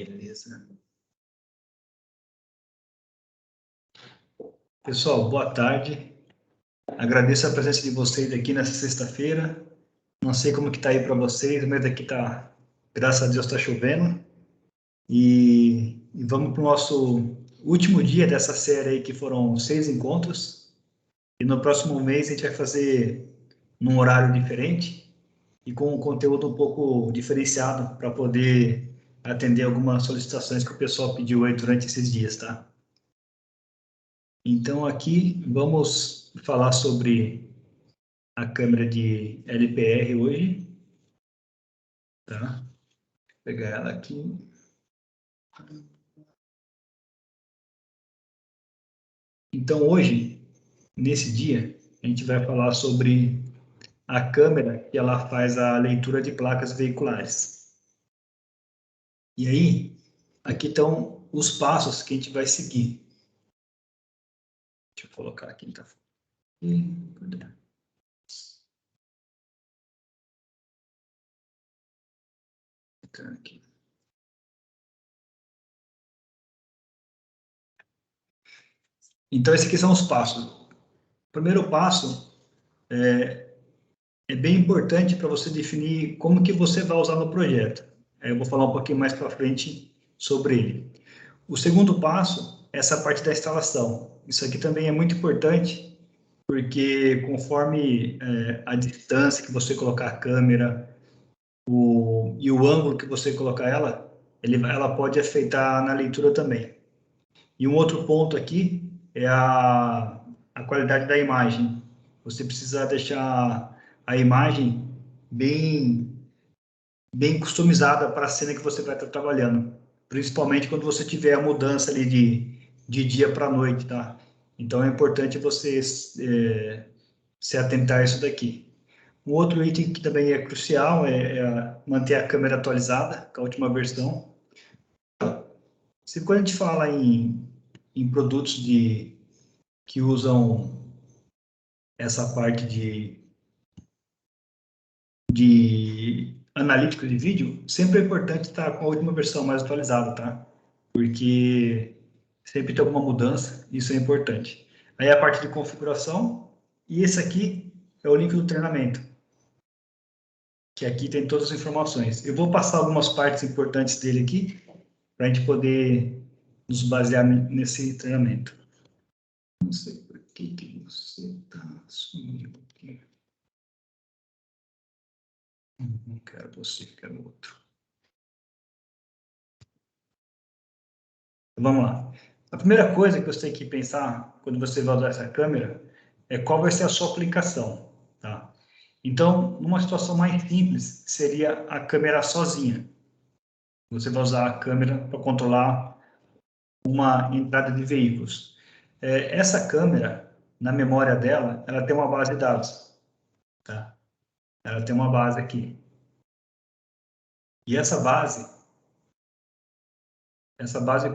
Beleza. Pessoal, boa tarde. Agradeço a presença de vocês aqui nessa sexta-feira. Não sei como que tá aí para vocês, mas aqui tá, graças a Deus, está chovendo. E vamos para o nosso último dia dessa série aí, que foram 6 encontros. E no próximo mês a gente vai fazer num horário diferente e com um conteúdo um pouco diferenciado para poder atender algumas solicitações que o pessoal pediu aí durante esses dias, tá? Então, aqui vamos falar sobre a câmera de LPR hoje, tá? Vou pegar ela aqui. Então, hoje, nesse dia, a gente vai falar sobre a câmera que ela faz a leitura de placas veiculares. E aí, aqui estão os passos que a gente vai seguir. Deixa eu colocar aqui, tá? Aqui. Então, esses aqui são os passos. O primeiro passo é bem importante para você definir como que você vai usar no projeto. Eu vou falar um pouquinho mais para frente sobre ele. O segundo passo é essa parte da instalação. Isso aqui também é muito importante, porque conforme a distância que você colocar a câmera e o ângulo que você colocar ela, ela pode afetar na leitura também. E um outro ponto aqui é a qualidade da imagem. Você precisa deixar a imagem bem customizada para a cena que você vai estar trabalhando, principalmente quando você tiver a mudança ali de dia para noite, tá? Então é importante você se atentar a isso daqui. Um outro item que também é crucial é manter a câmera atualizada com a última versão. Se quando a gente fala em produtos que usam essa parte de analítico de vídeo, sempre é importante estar com a última versão mais atualizada, tá? Porque sempre tem alguma mudança, isso é importante. Aí a parte de configuração, e esse aqui é o link do treinamento, que aqui tem todas as informações. Eu vou passar algumas partes importantes dele aqui, para a gente poder nos basear nesse treinamento. Não sei por que você está sumindo aqui. Não quero você, quero outro. Vamos lá. A primeira coisa que você tem que pensar quando você vai usar essa câmera é qual vai ser a sua aplicação, tá? Então, numa situação mais simples, seria a câmera sozinha. Você vai usar a câmera para controlar uma entrada de veículos. Essa câmera, na memória dela, ela tem uma base de dados, tá? Ela tem uma base aqui. E essa base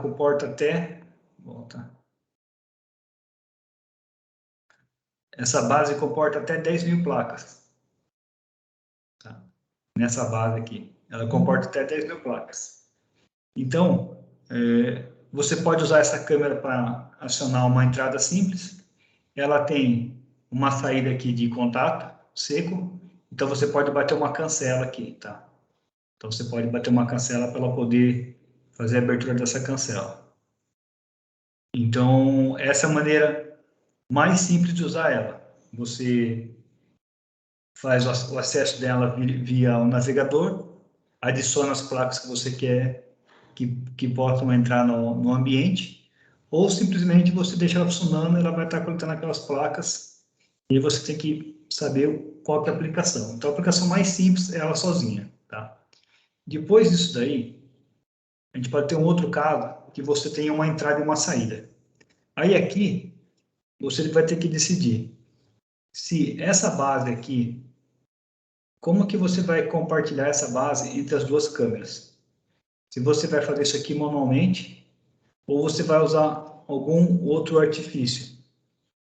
comporta até... Volta. Essa base comporta até 10.000 placas. Tá? Nessa base aqui. Ela comporta até 10.000 placas. Então, você pode usar essa câmera para acionar uma entrada simples. Ela tem uma saída aqui de contato seco. Então, você pode bater uma cancela aqui, tá? Então, você pode bater uma cancela para ela poder fazer a abertura dessa cancela. Então, essa é a maneira mais simples de usar ela. Você faz o acesso dela via o navegador, adiciona as placas que você quer que possam entrar no ambiente, ou simplesmente você deixa ela funcionando, ela vai estar coletando aquelas placas e você tem que saber qual que é a aplicação. Então, a aplicação mais simples é ela sozinha, tá? Depois disso daí, a gente pode ter um outro caso que você tem uma entrada e uma saída. Aí aqui, você vai ter que decidir se essa base aqui, como que você vai compartilhar essa base entre as duas câmeras? Se você vai fazer isso aqui manualmente ou você vai usar algum outro artifício,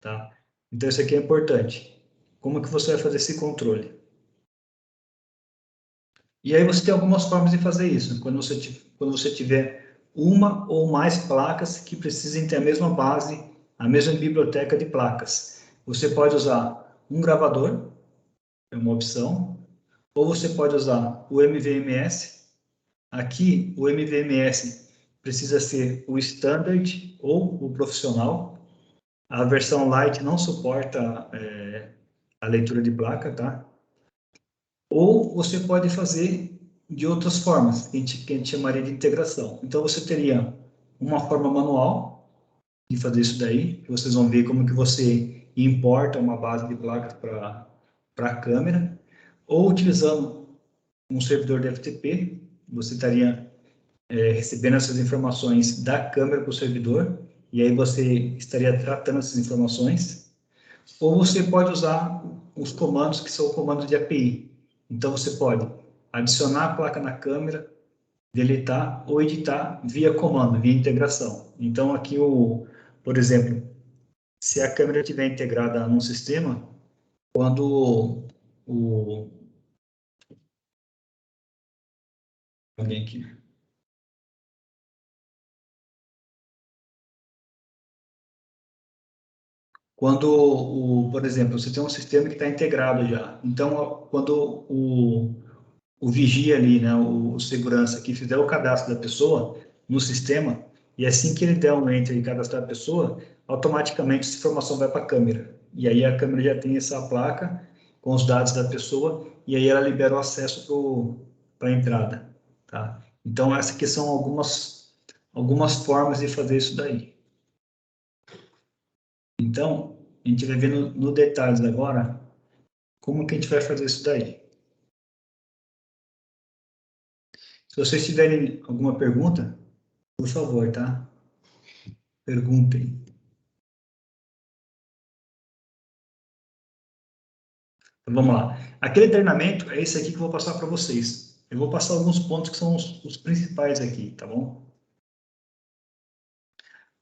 tá? Então isso aqui é importante. Como que você vai fazer esse controle? E aí você tem algumas formas de fazer isso. Quando você tiver uma ou mais placas que precisem ter a mesma base, a mesma biblioteca de placas. Você pode usar um gravador, é uma opção, ou você pode usar o MVMS. Aqui, o MVMS precisa ser o standard ou o profissional. A versão light não suporta a leitura de placa, tá? Ou você pode fazer de outras formas, que a gente chamaria de integração. Então, você teria uma forma manual de fazer isso daí, que vocês vão ver como que você importa uma base de placas para a câmera, ou utilizando um servidor de FTP, você estaria recebendo essas informações da câmera para o servidor, e aí você estaria tratando essas informações, ou você pode usar os comandos que são comandos de API. Então, você pode adicionar a placa na câmera, deletar ou editar via comando, via integração. Então, aqui, por exemplo, se a câmera estiver integrada num sistema, quando o... Alguém aqui. Por exemplo, você tem um sistema que está integrado já. Então, quando o vigia ali, né, o segurança que fizer o cadastro da pessoa no sistema, e assim que ele der um enter e cadastrar a pessoa, automaticamente essa informação vai para a câmera. E aí a câmera já tem essa placa com os dados da pessoa, e aí ela libera o acesso para a entrada. Tá? Então, essas aqui são algumas formas de fazer isso daí. Então, a gente vai ver no detalhes agora como que a gente vai fazer isso daí. Se vocês tiverem alguma pergunta, por favor, tá? Perguntem. Então, vamos lá. Aquele treinamento é esse aqui que eu vou passar para vocês. Eu vou passar alguns pontos que são os principais aqui, tá bom?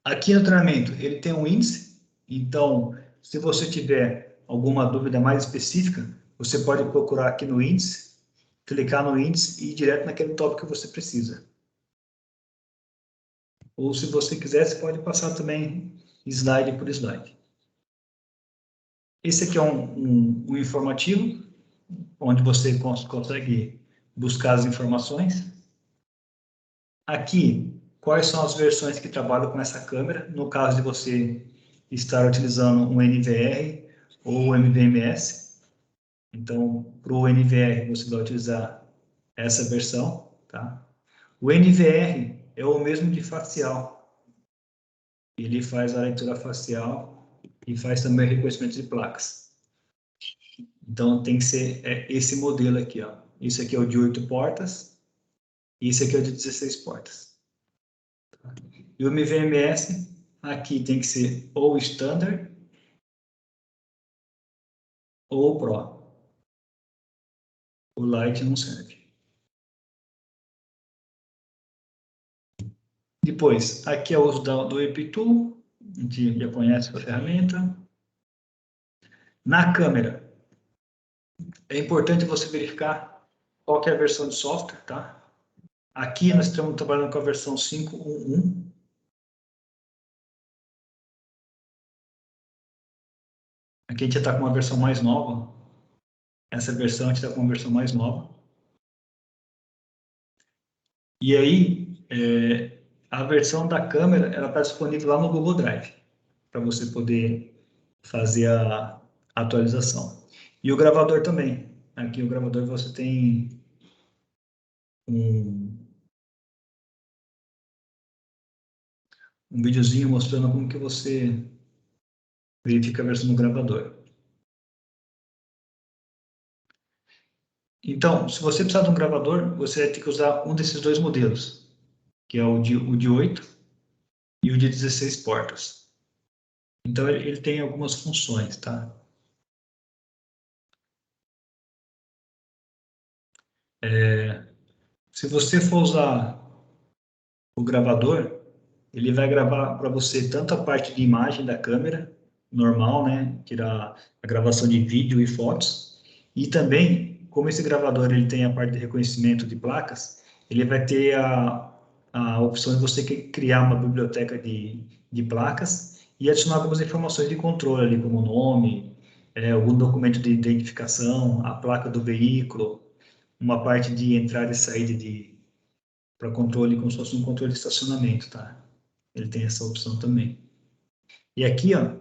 Aqui no treinamento, ele tem um índice. Então, se você tiver alguma dúvida mais específica, você pode procurar aqui no índice, clicar no índice e ir direto naquele tópico que você precisa. Ou se você quiser, você pode passar também slide por slide. Esse aqui é um informativo, onde você consegue buscar as informações. Aqui, quais são as versões que trabalham com essa câmera, no caso de você estar utilizando um NVR ou MVMS. Então, para o NVR, você vai utilizar essa versão, tá? O NVR é o mesmo de facial. Ele faz a leitura facial e faz também o reconhecimento de placas. Então, tem que ser esse modelo aqui, ó. Esse aqui é o de 8 portas, e esse aqui é o de 16 portas. E o MVMS, aqui tem que ser ou Standard ou Pro. O Lite não serve. Depois, aqui é o uso do EP-Tool, a gente já conhece a ferramenta. Na câmera, é importante você verificar qual que é a versão de software, tá? Aqui nós estamos trabalhando com a versão 5.1.1. Aqui a gente já está com uma versão mais nova. Essa versão a gente está com uma versão mais nova. E aí, a versão da câmera, ela está disponível lá no Google Drive, para você poder fazer a atualização. E o gravador também. Aqui o gravador você tem um, um videozinho mostrando como que você verifica a versão do gravador. Então, se você precisar de um gravador, você vai ter que usar um desses dois modelos, que é o de 8 e o de 16 portas. Então, ele tem algumas funções, tá? Se você for usar o gravador, ele vai gravar para você tanto a parte de imagem da câmera, normal, né? Tirar a gravação de vídeo e fotos, e também como esse gravador ele tem a parte de reconhecimento de placas, ele vai ter a opção de você criar uma biblioteca de placas e adicionar algumas informações de controle ali, como nome, algum documento de identificação, a placa do veículo, uma parte de entrada e saída para controle, como se fosse um controle de estacionamento, tá? Ele tem essa opção também. E aqui, ó,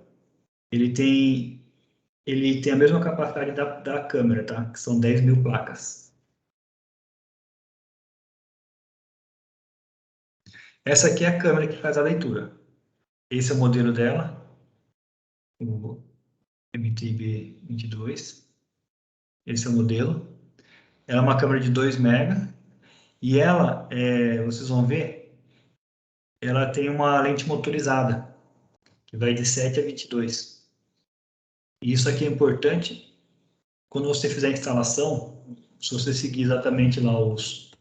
ele tem a mesma capacidade da câmera, tá? Que são 10.000 placas. Essa aqui é a câmera que faz a leitura. Esse é o modelo dela, o MTB22. Esse é o modelo. Ela é uma câmera de 2 mega e ela, vocês vão ver, ela tem uma lente motorizada, que vai de 7 a 22. E isso aqui é importante quando você fizer a instalação, se você seguir exatamente lá os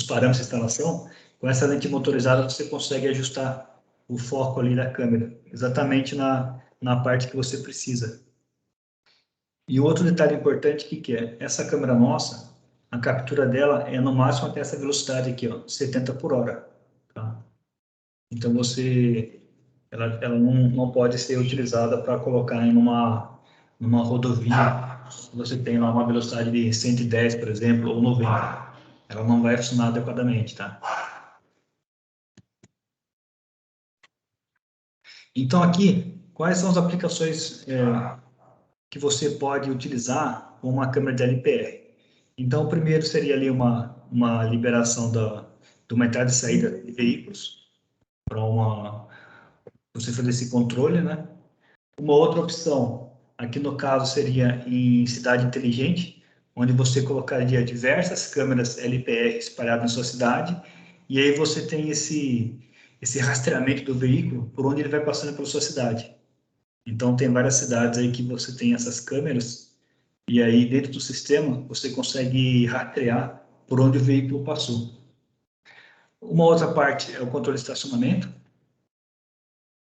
parâmetros de instalação, com essa lente motorizada você consegue ajustar o foco ali da câmera, exatamente na parte que você precisa. E outro detalhe importante que é, essa câmera nossa, a captura dela é no máximo até essa velocidade aqui, ó, 70 por hora. Tá? Então ela não pode ser utilizada para colocar em numa rodovia. Se você tem lá uma velocidade de 110, por exemplo, ou 90, ela não vai funcionar adequadamente, tá? Então aqui, quais são as aplicações que você pode utilizar com uma câmera de LPR? Então, o primeiro seria ali uma liberação de uma entrada e saída de veículos para você fazer esse controle, né? Uma outra opção, aqui no caso, seria em cidade inteligente, onde você colocaria diversas câmeras LPR espalhadas na sua cidade, e aí você tem esse rastreamento do veículo por onde ele vai passando pela sua cidade. Então, tem várias cidades aí que você tem essas câmeras, e aí dentro do sistema você consegue rastrear por onde o veículo passou. Uma outra parte é o controle de estacionamento.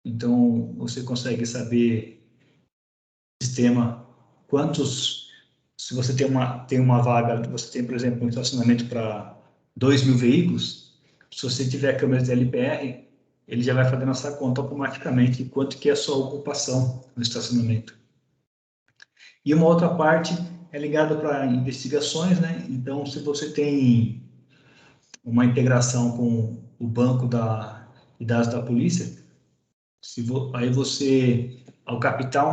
Então, você consegue saber sistema quantos, se você tem uma vaga, você tem, por exemplo, um estacionamento para 2.000 veículos, se você tiver câmeras de LPR, ele já vai fazer essa conta automaticamente quanto que é a sua ocupação no estacionamento. E uma outra parte é ligada para investigações, né? Então, se você tem uma integração com o banco de dados da polícia, aí você, ao captar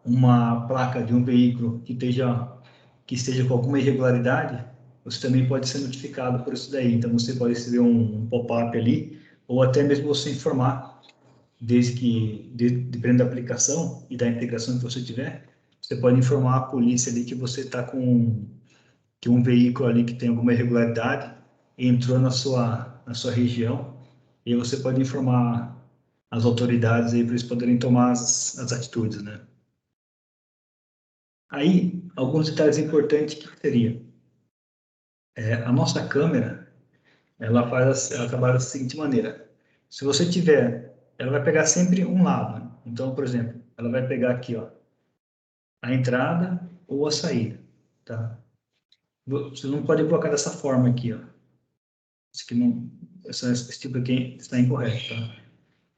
uma placa de um veículo que esteja com alguma irregularidade, você também pode ser notificado por isso daí. Então, você pode receber um pop-up ali, ou até mesmo você informar, dependendo da aplicação e da integração que você tiver, você pode informar a polícia ali que você está que um veículo ali que tem alguma irregularidade entrou na sua região, e aí você pode informar as autoridades aí para eles poderem tomar as atitudes, né? Aí, alguns detalhes importantes que seria, a nossa câmera, ela trabalha da seguinte maneira: se você tiver, ela vai pegar sempre um lado, né? Então, por exemplo, ela vai pegar aqui, ó, a entrada ou a saída, tá? Você não pode colocar dessa forma aqui, ó. Isso aqui não, esse tipo aqui está incorreto, tá?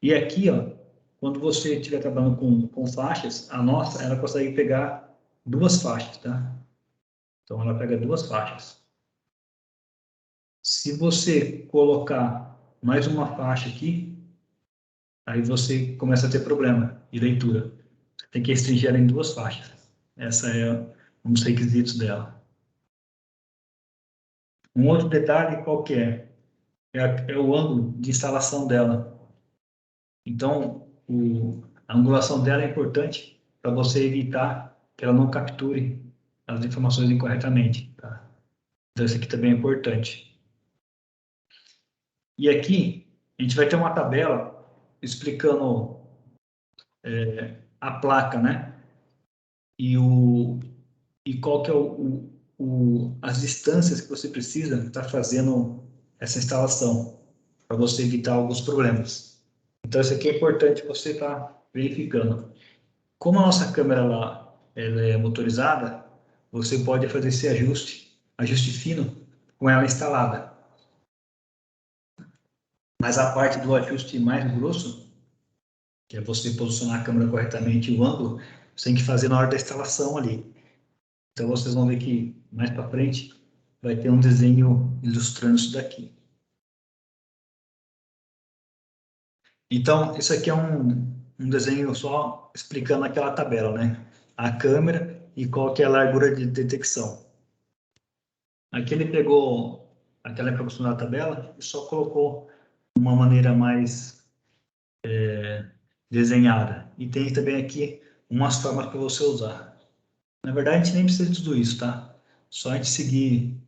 E aqui, ó, quando você estiver trabalhando com faixas, a nossa, ela consegue pegar duas faixas, tá? Então, ela pega duas faixas. Se você colocar mais uma faixa aqui, aí você começa a ter problema de leitura. Você tem que restringir ela em duas faixas. Essa é um dos requisitos dela. Um outro detalhe qual que é? É o ângulo de instalação dela. Então, a angulação dela é importante para você evitar que ela não capture as informações incorretamente, tá? Então, isso aqui também é importante. E aqui, a gente vai ter uma tabela explicando a placa, né? E qual que é as distâncias que você precisa estar fazendo essa instalação, para você evitar alguns problemas. Então, isso aqui é importante você estar verificando. Como a nossa câmera lá ela é motorizada, você pode fazer esse ajuste fino, com ela instalada. Mas a parte do ajuste mais grosso, que é você posicionar a câmera corretamente e o ângulo, você tem que fazer na hora da instalação ali. Então vocês vão ver que mais para frente vai ter um desenho ilustrando isso daqui. Então, isso aqui é um desenho só explicando aquela tabela, né? A câmera e qual que é a largura de detecção. Aqui ele pegou aquela informação da tabela e só colocou uma maneira mais desenhada. E tem também aqui umas formas para você usar. Na verdade, a gente nem precisa de tudo isso, tá? Só a gente seguir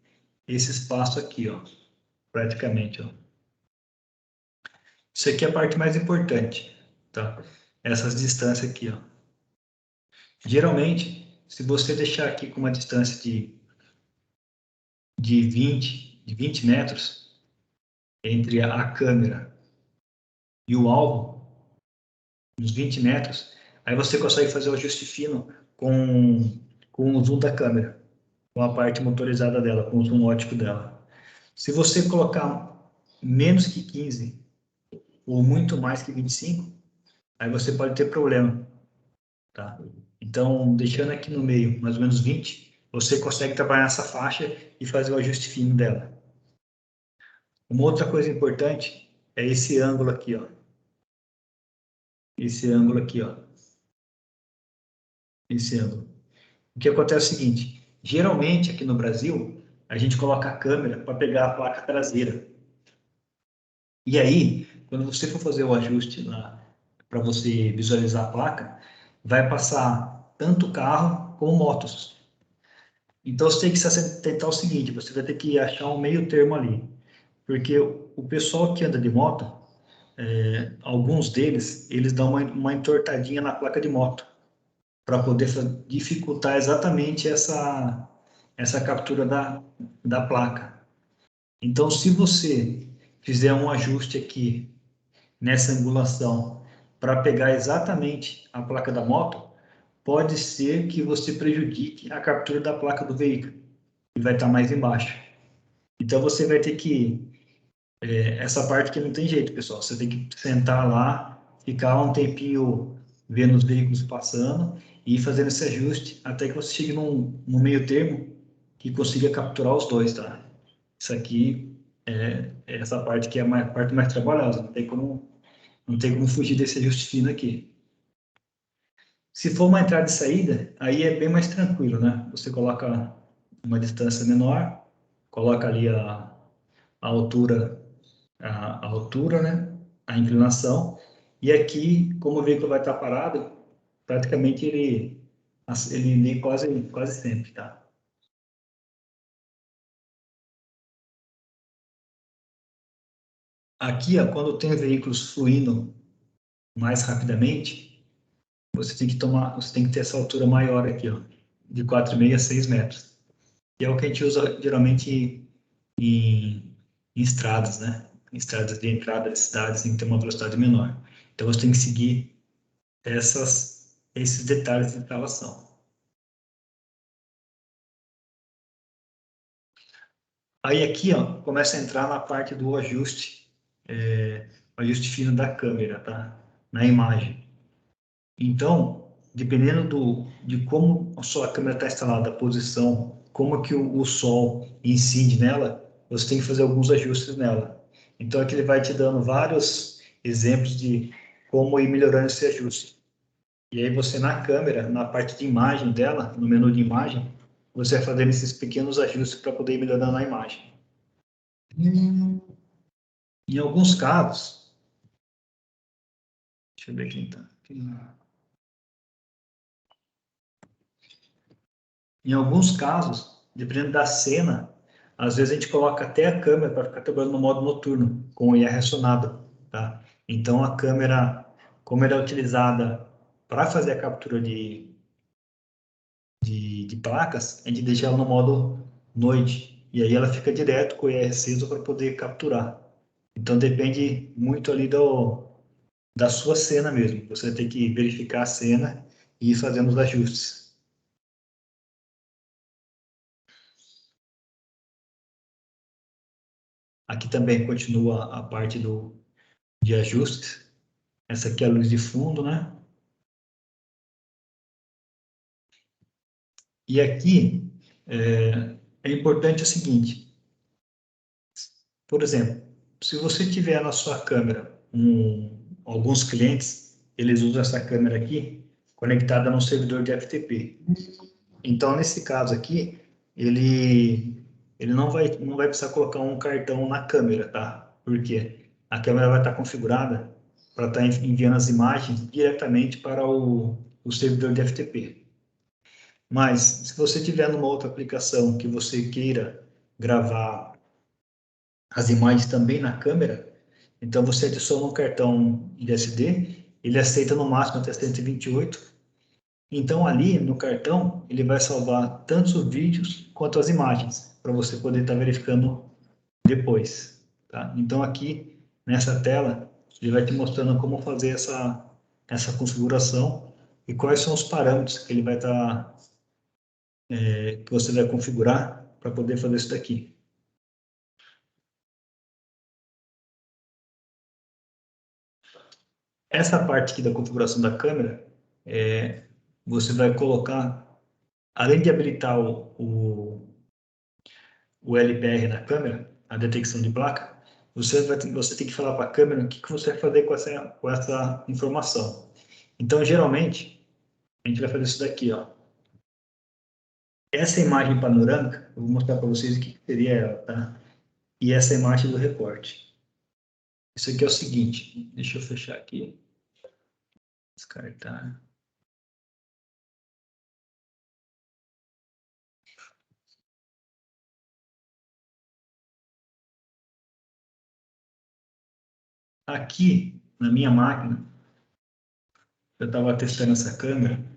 esse espaço aqui, ó. Praticamente, ó. Isso aqui é a parte mais importante, tá? Essas distâncias aqui, ó. Geralmente, se você deixar aqui com uma distância de 20 metros entre a câmera e o alvo, uns 20 metros, aí você consegue fazer o ajuste fino com o zoom da câmera, com a parte motorizada dela, com o zoom ótico dela. Se você colocar menos que 15 ou muito mais que 25, aí você pode ter problema, tá? Então, deixando aqui no meio, mais ou menos 20, você consegue trabalhar nessa faixa e fazer o ajuste fino dela. Uma outra coisa importante é esse ângulo aqui, ó. Esse ângulo aqui, ó. Esse ângulo. O que acontece é o seguinte, geralmente aqui no Brasil, a gente coloca a câmera para pegar a placa traseira. E aí, quando você for fazer o ajuste lá para você visualizar a placa, vai passar tanto carro como motos. Então você tem que se atentar ao seguinte, você vai ter que achar um meio termo ali. Porque o pessoal que anda de moto, alguns deles, eles dão uma entortadinha na placa de moto para poder dificultar exatamente essa captura da placa. Então, se você fizer um ajuste aqui nessa angulação para pegar exatamente a placa da moto, pode ser que você prejudique a captura da placa do veículo, que vai estar mais embaixo. Então, você vai ter que essa parte que não tem jeito, pessoal. Você tem que sentar lá, ficar um tempinho vendo os veículos passando e ir fazendo esse ajuste até que você chegue num meio termo que consiga capturar os dois, tá? Isso aqui é essa parte que é a parte mais trabalhosa. Não tem como fugir desse ajuste fino aqui. Se for uma entrada e saída, aí é bem mais tranquilo, né? Você coloca uma distância menor, coloca ali a altura a altura, né? A inclinação. E aqui, como o veículo vai estar parado, praticamente ele lê quase sempre, tá? Aqui, ó, quando tem veículos fluindo mais rapidamente, você tem que ter essa altura maior aqui, ó, de 4,5 a 6 metros. E é o que a gente usa geralmente em estradas, né? Em estradas de entrada de cidades tem que ter uma velocidade menor. Então você tem que seguir esses detalhes de instalação. Aí aqui, ó, começa a entrar na parte do ajuste, o ajuste fino da câmera, tá? Na imagem. Então, dependendo de como a sua câmera está instalada, a posição, como que o sol incide nela, você tem que fazer alguns ajustes nela. Então, aqui ele vai te dando vários exemplos de como ir melhorando esse ajuste. E aí você na câmera, na parte de imagem dela, no menu de imagem, você vai fazendo esses pequenos ajustes para poder ir melhorando a imagem. Em alguns casos, deixa eu ver quem está. Em alguns casos, dependendo da cena, às vezes a gente coloca até a câmera para ficar trabalhando no modo noturno, com o IR ressonado, tá? Então a câmera, como ela é utilizada para fazer a captura de placas, a gente deixa ela no modo noite, e aí ela fica direto com o IR aceso para poder capturar. Então depende muito ali da sua cena mesmo. Você tem que verificar a cena e ir fazendo os ajustes. Aqui também continua a parte de ajustes. Essa aqui é a luz de fundo, né? E aqui é importante o seguinte, por exemplo, se você tiver na sua câmera alguns clientes, eles usam essa câmera aqui conectada no servidor de FTP. Então, nesse caso aqui, ele não vai precisar colocar um cartão na câmera, tá? Porque a câmera vai estar configurada para estar enviando as imagens diretamente para o servidor de FTP. Mas, se você tiver numa outra aplicação que você queira gravar as imagens também na câmera, então você adiciona um cartão de SD, ele aceita no máximo até 128. Então, ali no cartão, ele vai salvar tanto os vídeos quanto as imagens, para você poder estar verificando depois. Tá? Então, aqui nessa tela, ele vai te mostrando como fazer essa configuração e quais são os parâmetros que ele vai estar que você vai configurar para poder fazer isso daqui. Essa parte aqui da configuração da câmera, você vai colocar, além de habilitar o LPR na câmera, a detecção de placa, você tem que falar para a câmera o que você vai fazer com essa informação. Então, geralmente, a gente vai fazer isso daqui, ó. Essa imagem panorâmica, eu vou mostrar para vocês o que seria ela, tá? E essa imagem do recorte. Isso aqui é o seguinte, deixa eu fechar aqui. Descartar. Aqui, na minha máquina, eu estava testando essa câmera,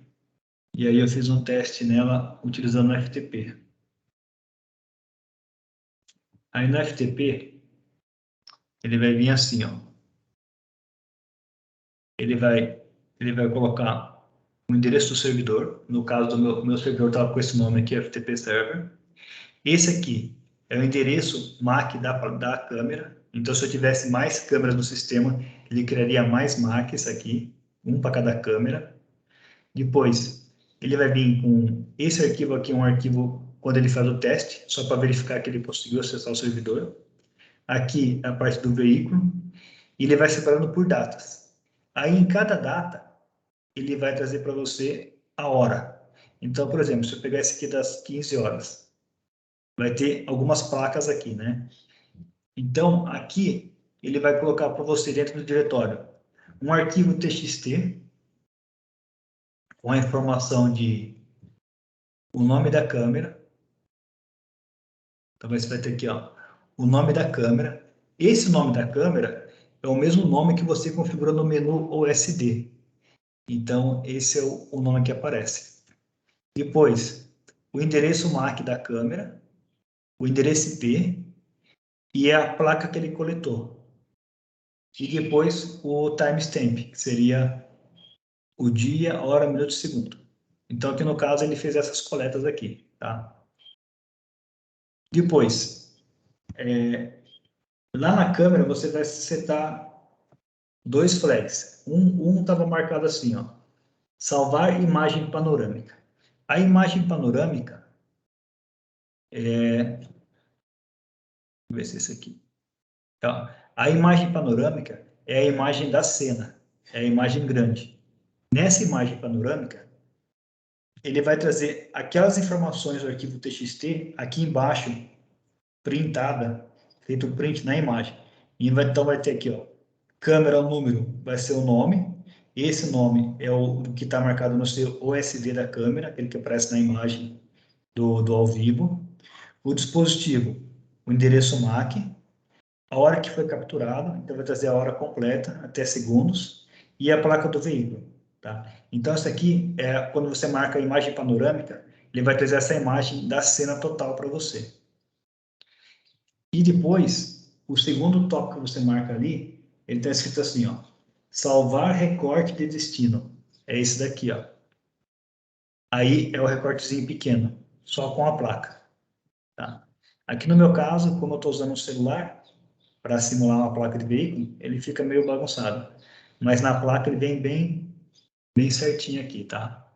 e aí eu fiz um teste nela utilizando o FTP. Aí no FTP, ele vai vir assim, ó. Ele vai colocar o endereço do servidor, no caso do meu servidor estava com esse nome aqui, FTP Server. Esse aqui é o endereço MAC da câmera, então se eu tivesse mais câmeras no sistema, ele criaria mais MACs aqui, um para cada câmera. Depois, ele vai vir com esse arquivo aqui, um arquivo quando ele faz o teste, só para verificar que ele conseguiu acessar o servidor. Aqui é a parte do veículo, e ele vai separando por datas. Aí, em cada data, ele vai trazer para você a hora. Então, por exemplo, se eu pegar esse aqui das 15 horas, vai ter algumas placas aqui, né? Então, aqui, ele vai colocar para você dentro do diretório um arquivo TXT com a informação de o nome da câmera. Então, você vai ter aqui, ó, o nome da câmera. Esse nome da câmera é o mesmo nome que você configurou no menu OSD. Então, esse é o nome que aparece. Depois, o endereço MAC da câmera, o endereço IP e a placa que ele coletou. E depois o timestamp, que seria o dia, hora, minuto e segundo. Então, aqui no caso, ele fez essas coletas aqui, tá? Depois, lá na câmera, você vai setar dois flags. Um estava marcado assim, ó, salvar imagem panorâmica. A imagem panorâmica vou ver se é esse aqui. Então, a imagem panorâmica é a imagem da cena, é a imagem grande. Nessa imagem panorâmica, ele vai trazer aquelas informações do arquivo TXT aqui embaixo, printada, feito print na imagem. E então vai ter aqui, ó, câmera, o número vai ser o nome. Esse nome é o que está marcado no seu OSD da câmera, aquele que aparece na imagem do ao vivo. O dispositivo, o endereço MAC, a hora que foi capturado, então vai trazer a hora completa, até segundos, e a placa do veículo. Tá? Então, isso aqui, quando você marca a imagem panorâmica, ele vai trazer essa imagem da cena total para você. E depois, o segundo tópico que você marca ali, ele está escrito assim, ó, salvar recorte de destino. É esse daqui, ó. Aí é o recortezinho pequeno, só com a placa. Tá? Aqui no meu caso, como eu estou usando um celular, para simular uma placa de veículo, ele fica meio bagunçado. Mas na placa ele vem bem certinho aqui, tá?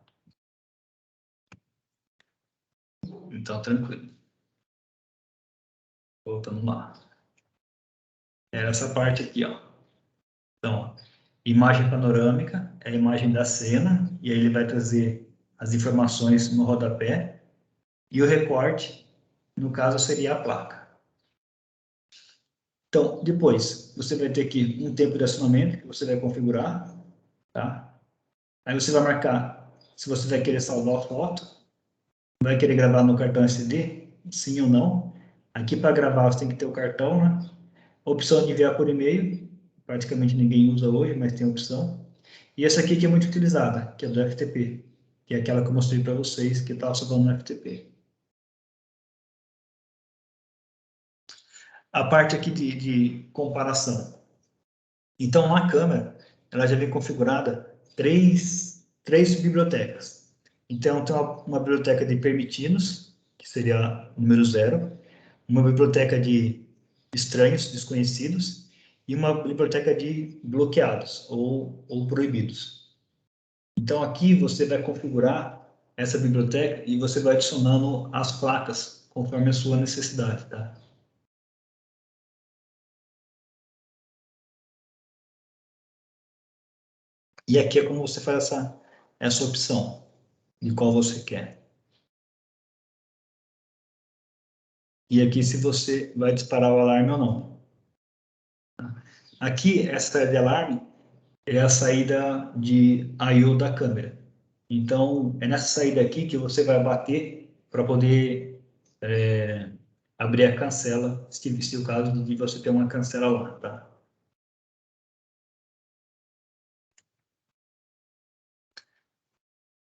Então, tranquilo. Voltando lá. Era essa parte aqui, ó. Então, ó, imagem panorâmica é a imagem da cena, e aí ele vai trazer as informações no rodapé, e o recorte, no caso, seria a placa. Então, depois, você vai ter aqui um tempo de acionamento, que você vai configurar, tá? Aí você vai marcar se você vai querer salvar a foto, vai querer gravar no cartão SD, sim ou não. Aqui para gravar você tem que ter o cartão, né? Opção de enviar por e-mail, praticamente ninguém usa hoje, mas tem opção. E essa aqui que é muito utilizada, que é do FTP, que é aquela que eu mostrei para vocês, que estava salvando no FTP. A parte aqui de comparação. Então, na câmera, ela já vem configurada três bibliotecas. Então, tem uma biblioteca de permitidos, que seria o número 0, uma biblioteca de estranhos, desconhecidos, e uma biblioteca de bloqueados ou proibidos. Então, aqui você vai configurar essa biblioteca e você vai adicionando as placas conforme a sua necessidade, tá? E aqui é como você faz essa opção de qual você quer. E aqui se você vai disparar o alarme ou não. Aqui, essa de alarme é a saída de I/O da câmera. Então, é nessa saída aqui que você vai bater para poder abrir a cancela, se o caso de você ter uma cancela lá, tá?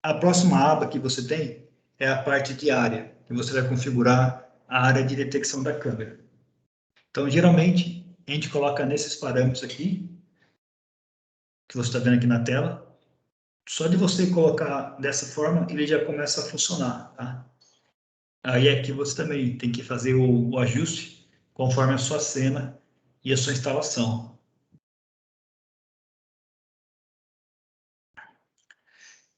A próxima aba que você tem é a parte de área, que você vai configurar a área de detecção da câmera. Então, geralmente, a gente coloca nesses parâmetros aqui, que você está vendo aqui na tela. Só de você colocar dessa forma, ele já começa a funcionar, tá? Aí aqui você também tem que fazer o ajuste conforme a sua cena e a sua instalação.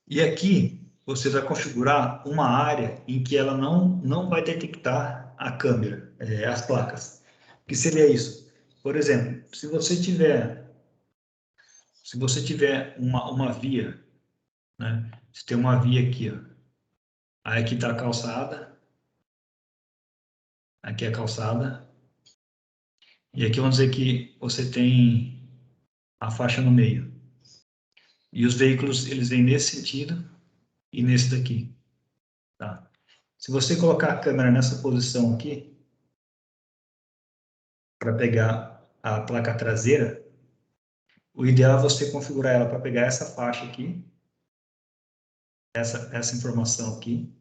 E aqui você vai configurar uma área em que ela não vai detectar a câmera, as placas. O que seria isso? Por exemplo, se você tiver uma via, né? Você tem uma via aqui, ó. Aí aqui está a calçada, aqui é a calçada, e aqui vamos dizer que você tem a faixa no meio. E os veículos, eles vêm nesse sentido e nesse daqui, tá? Se você colocar a câmera nessa posição aqui, para pegar a placa traseira, o ideal é você configurar ela para pegar essa faixa aqui, essa informação aqui.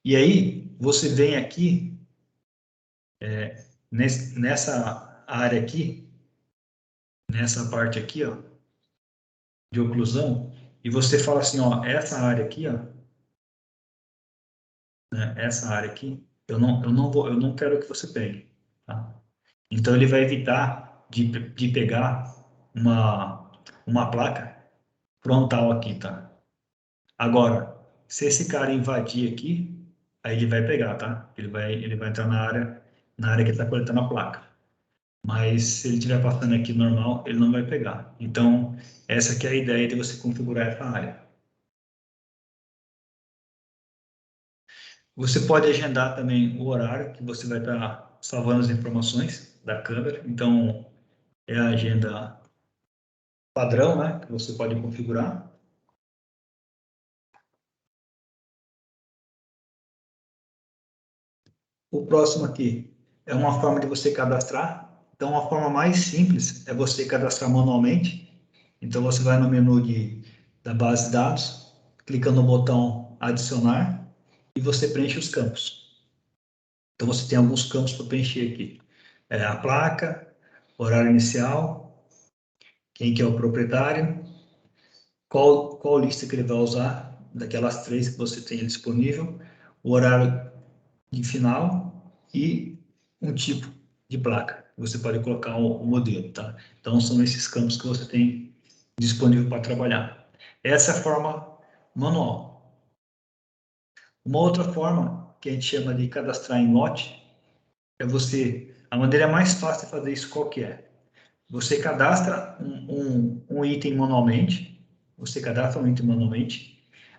E aí, você vem aqui, nessa área aqui, nessa parte aqui, ó, de oclusão, e você fala assim, ó, essa área aqui, ó, né, essa área aqui, eu não quero que você pegue, tá? Então ele vai evitar de pegar uma placa frontal aqui, tá? Agora, se esse cara invadir aqui, aí ele vai pegar, tá? Ele vai entrar na área que está coletando a placa. Mas se ele estiver passando aqui normal, ele não vai pegar. Então, essa aqui é a ideia de você configurar essa área. Você pode agendar também o horário que você vai estar salvando as informações da câmera. Então, é a agenda padrão, né, que você pode configurar. O próximo aqui é uma forma de você cadastrar. Então, a forma mais simples é você cadastrar manualmente. Então, você vai no menu da base de dados, clica no botão adicionar e você preenche os campos. Então, você tem alguns campos para preencher aqui. A placa, horário inicial, quem que é o proprietário, qual lista que ele vai usar, daquelas 3 que você tem disponível, o horário de final e um tipo de placa. você pode colocar o modelo, tá? Então, são esses campos que você tem disponível para trabalhar. Essa é a forma manual. Uma outra forma, que a gente chama de cadastrar em lote, é você... A maneira mais fácil de fazer isso qual que é? Você cadastra um item manualmente,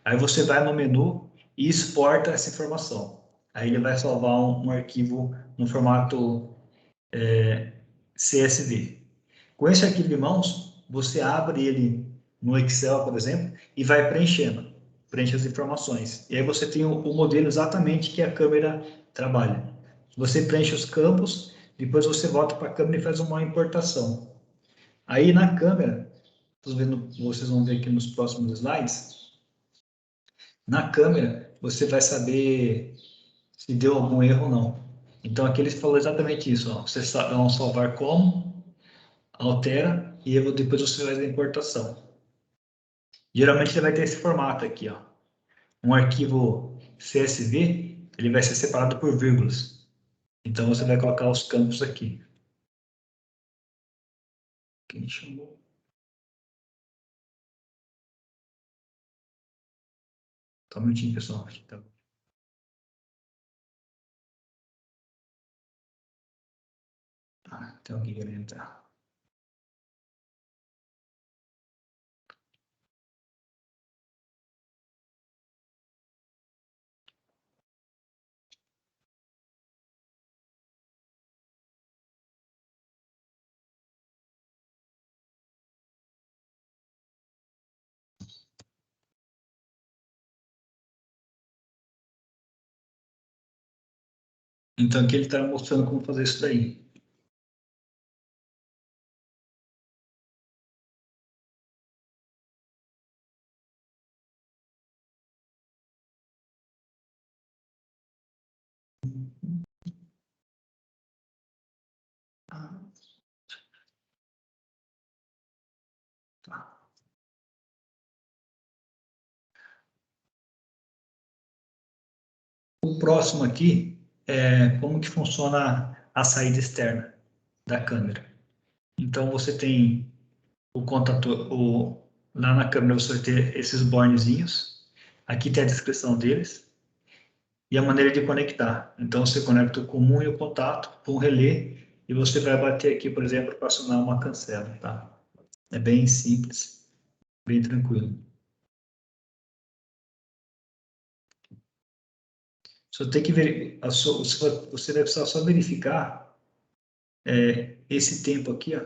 aí você vai no menu e exporta essa informação. Aí ele vai salvar um arquivo no formato CSV. Com esse arquivo em mãos, você abre ele no Excel, por exemplo, e vai preenchendo, preenche as informações. E aí você tem o modelo exatamente que a câmera trabalha. Você preenche os campos, depois você volta para a câmera e faz uma importação. Aí na câmera, vocês vão ver aqui nos próximos slides, na câmera você vai saber se deu algum erro ou não. Então aqui ele falou exatamente isso, ó. Você vão salvar como, altera e depois você faz a importação. Geralmente ele vai ter esse formato aqui, ó. Um arquivo CSV, ele vai ser separado por vírgulas. Então você vai colocar os campos aqui. Quem chamou? Só um minutinho, pessoal. Tá. Tem alguém querendo entrar. Então aqui ele está mostrando como fazer isso daí. Tá. O próximo aqui é como que funciona a saída externa da câmera. Então você tem o contator, lá na câmera você vai ter esses bornezinhos. Aqui tem a descrição deles e a maneira de conectar. Então você conecta o comum e o contato com o relé e você vai bater aqui, por exemplo, para acionar uma cancela, tá? É bem simples, bem tranquilo. Só tem que ver, você vai precisar só verificar esse tempo aqui, ó,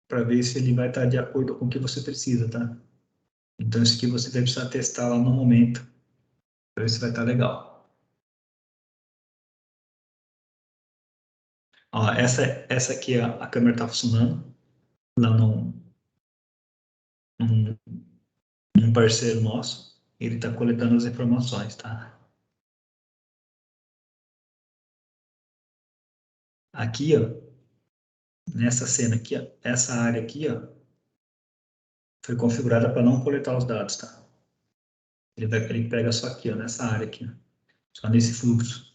para ver se ele vai estar de acordo com o que você precisa, tá? Então, isso aqui você vai precisar testar lá no momento, para ver se vai estar legal. Ó, essa aqui, a câmera está funcionando, lá num, num parceiro nosso, ele está coletando as informações, tá? Aqui, ó, nessa cena aqui, ó, essa área aqui, ó, foi configurada para não coletar os dados, tá? Ele pega só aqui, ó, nessa área aqui, ó, só nesse fluxo.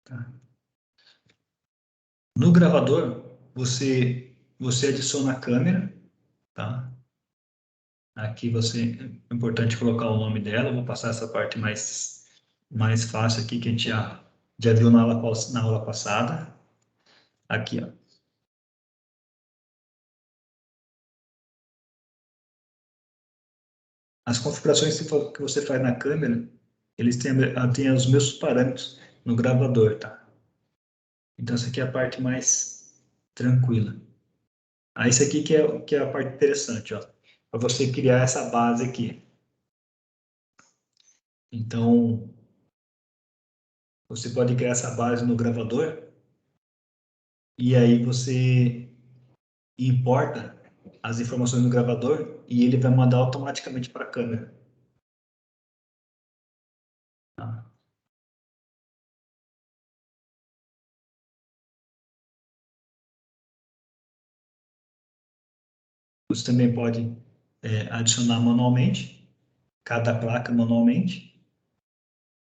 Tá? No gravador, você adiciona a câmera, tá? Aqui é importante colocar o nome dela, vou passar essa parte mais fácil aqui que a gente já viu na aula passada. Aqui, ó. As configurações que você faz na câmera, eles têm os mesmos parâmetros no gravador, tá? Então, essa aqui é a parte mais tranquila. Aí, isso aqui que é a parte interessante, ó. Para você criar essa base aqui. Então, você pode criar essa base no gravador e aí você importa as informações no gravador e ele vai mandar automaticamente para a câmera. Tá? Você também pode adicionar manualmente, cada placa manualmente,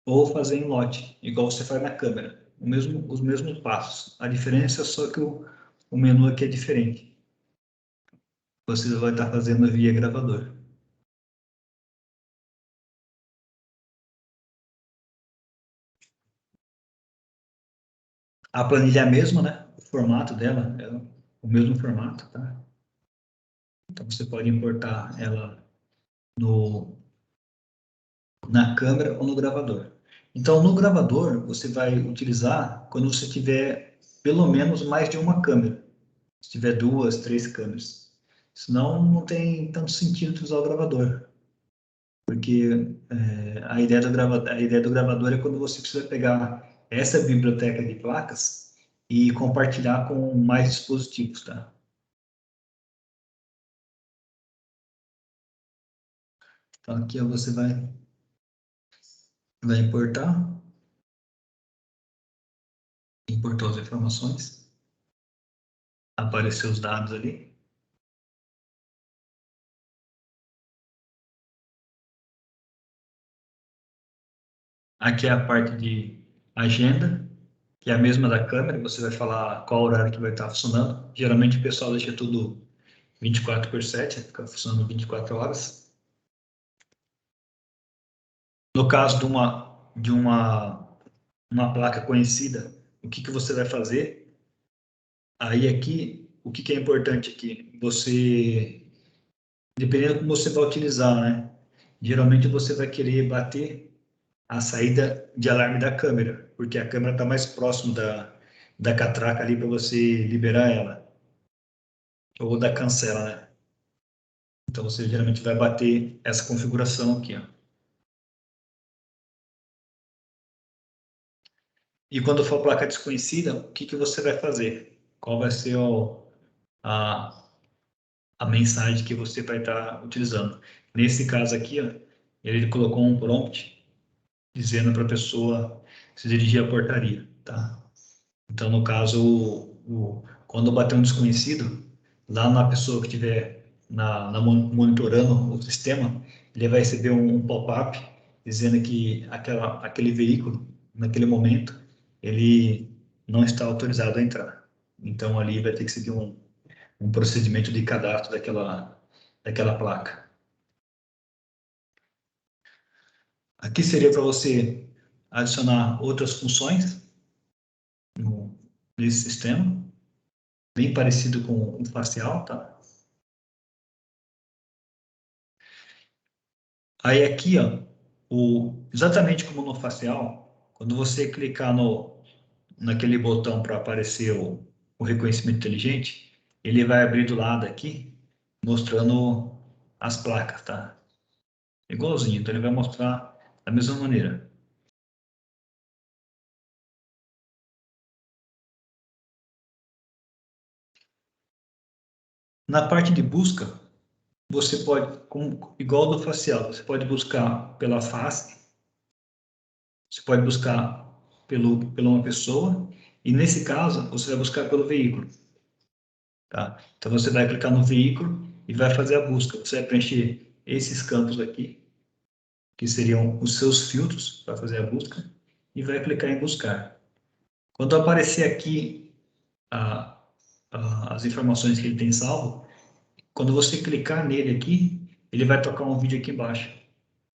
ou fazer em lote, igual você faz na câmera. Os mesmos passos. A diferença é só que o menu aqui é diferente. Você vai estar fazendo via gravador. A planilha é a mesma, né? O formato dela é o mesmo formato, tá? Então você pode importar ela no, na câmera ou no gravador. Então, no gravador, você vai utilizar quando você tiver pelo menos mais de uma câmera. Se tiver duas, três câmeras. Senão, não tem tanto sentido usar o gravador. Porque a ideia do gravador é quando você precisa pegar essa biblioteca de placas e compartilhar com mais dispositivos, tá? Então, aqui ó, você vai importou as informações, apareceu os dados ali. Aqui é a parte de agenda, que é a mesma da câmera, você vai falar qual horário que vai estar funcionando. Geralmente o pessoal deixa tudo 24/7, fica funcionando 24 horas. No caso uma placa conhecida, o que você vai fazer? Aí aqui, o que é importante aqui? Dependendo como você vai utilizar, né? Geralmente você vai querer bater a saída de alarme da câmera, porque a câmera está mais próximo da catraca ali para você liberar ela, ou da cancela, né? Então você geralmente vai bater essa configuração aqui, ó. E quando for placa desconhecida, o que você vai fazer? Qual vai ser a, a mensagem que você vai estar utilizando? Nesse caso aqui, ó, ele colocou um prompt dizendo para a pessoa se dirigir à portaria, tá? Então, no caso, quando bater um desconhecido, lá na pessoa que estiver monitorando o sistema, ele vai receber um pop-up dizendo que aquele veículo, naquele momento, ele não está autorizado a entrar. Então, ali vai ter que seguir um procedimento de cadastro daquela placa. Aqui seria para você adicionar outras funções nesse sistema, bem parecido com o facial, tá? Aí aqui, ó, exatamente como no facial, quando você clicar naquele botão para aparecer o reconhecimento inteligente, ele vai abrir do lado aqui, mostrando as placas, tá? Igualzinho, então ele vai mostrar da mesma maneira. Na parte de busca, você pode, igual do facial, você pode buscar pela face, você pode buscar pela uma pessoa, e nesse caso, você vai buscar pelo veículo. Tá? Então você vai clicar no veículo e vai fazer a busca. Você vai preencher esses campos aqui, que seriam os seus filtros para fazer a busca, e vai clicar em buscar. Quando aparecer aqui a, as informações que ele tem salvo, quando você clicar nele aqui, ele vai tocar um vídeo aqui embaixo,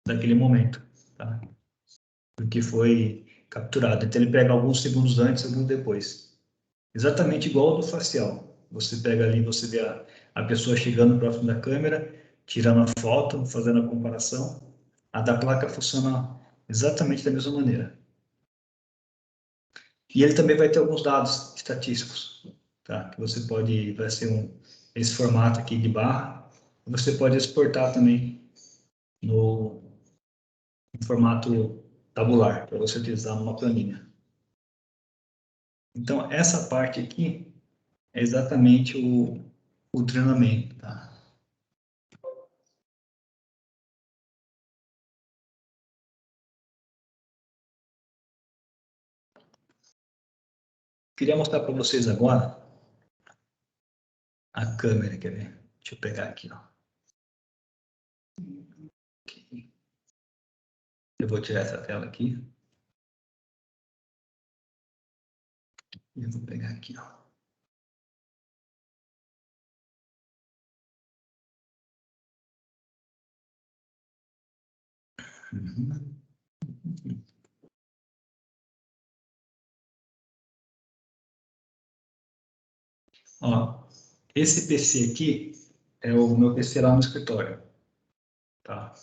daquele momento, tá? Porque foi capturado. Então ele pega alguns segundos antes, alguns depois. Exatamente igual ao do facial. Você pega ali, você vê a pessoa chegando próximo da câmera, tirando a foto, fazendo a comparação. A da placa funciona exatamente da mesma maneira. E ele também vai ter alguns dados estatísticos, tá? Que você pode, vai ser esse formato aqui de barra. Você pode exportar também no formato tabular, para você utilizar numa planilha. Então, essa parte aqui é exatamente o treinamento, tá? Queria mostrar para vocês agora a câmera, quer ver? Deixa eu pegar aqui, ó. Aqui. Eu vou tirar essa tela aqui. E eu vou pegar aqui, ó. Uhum. Ó, esse PC aqui é o meu PC lá no escritório, tá?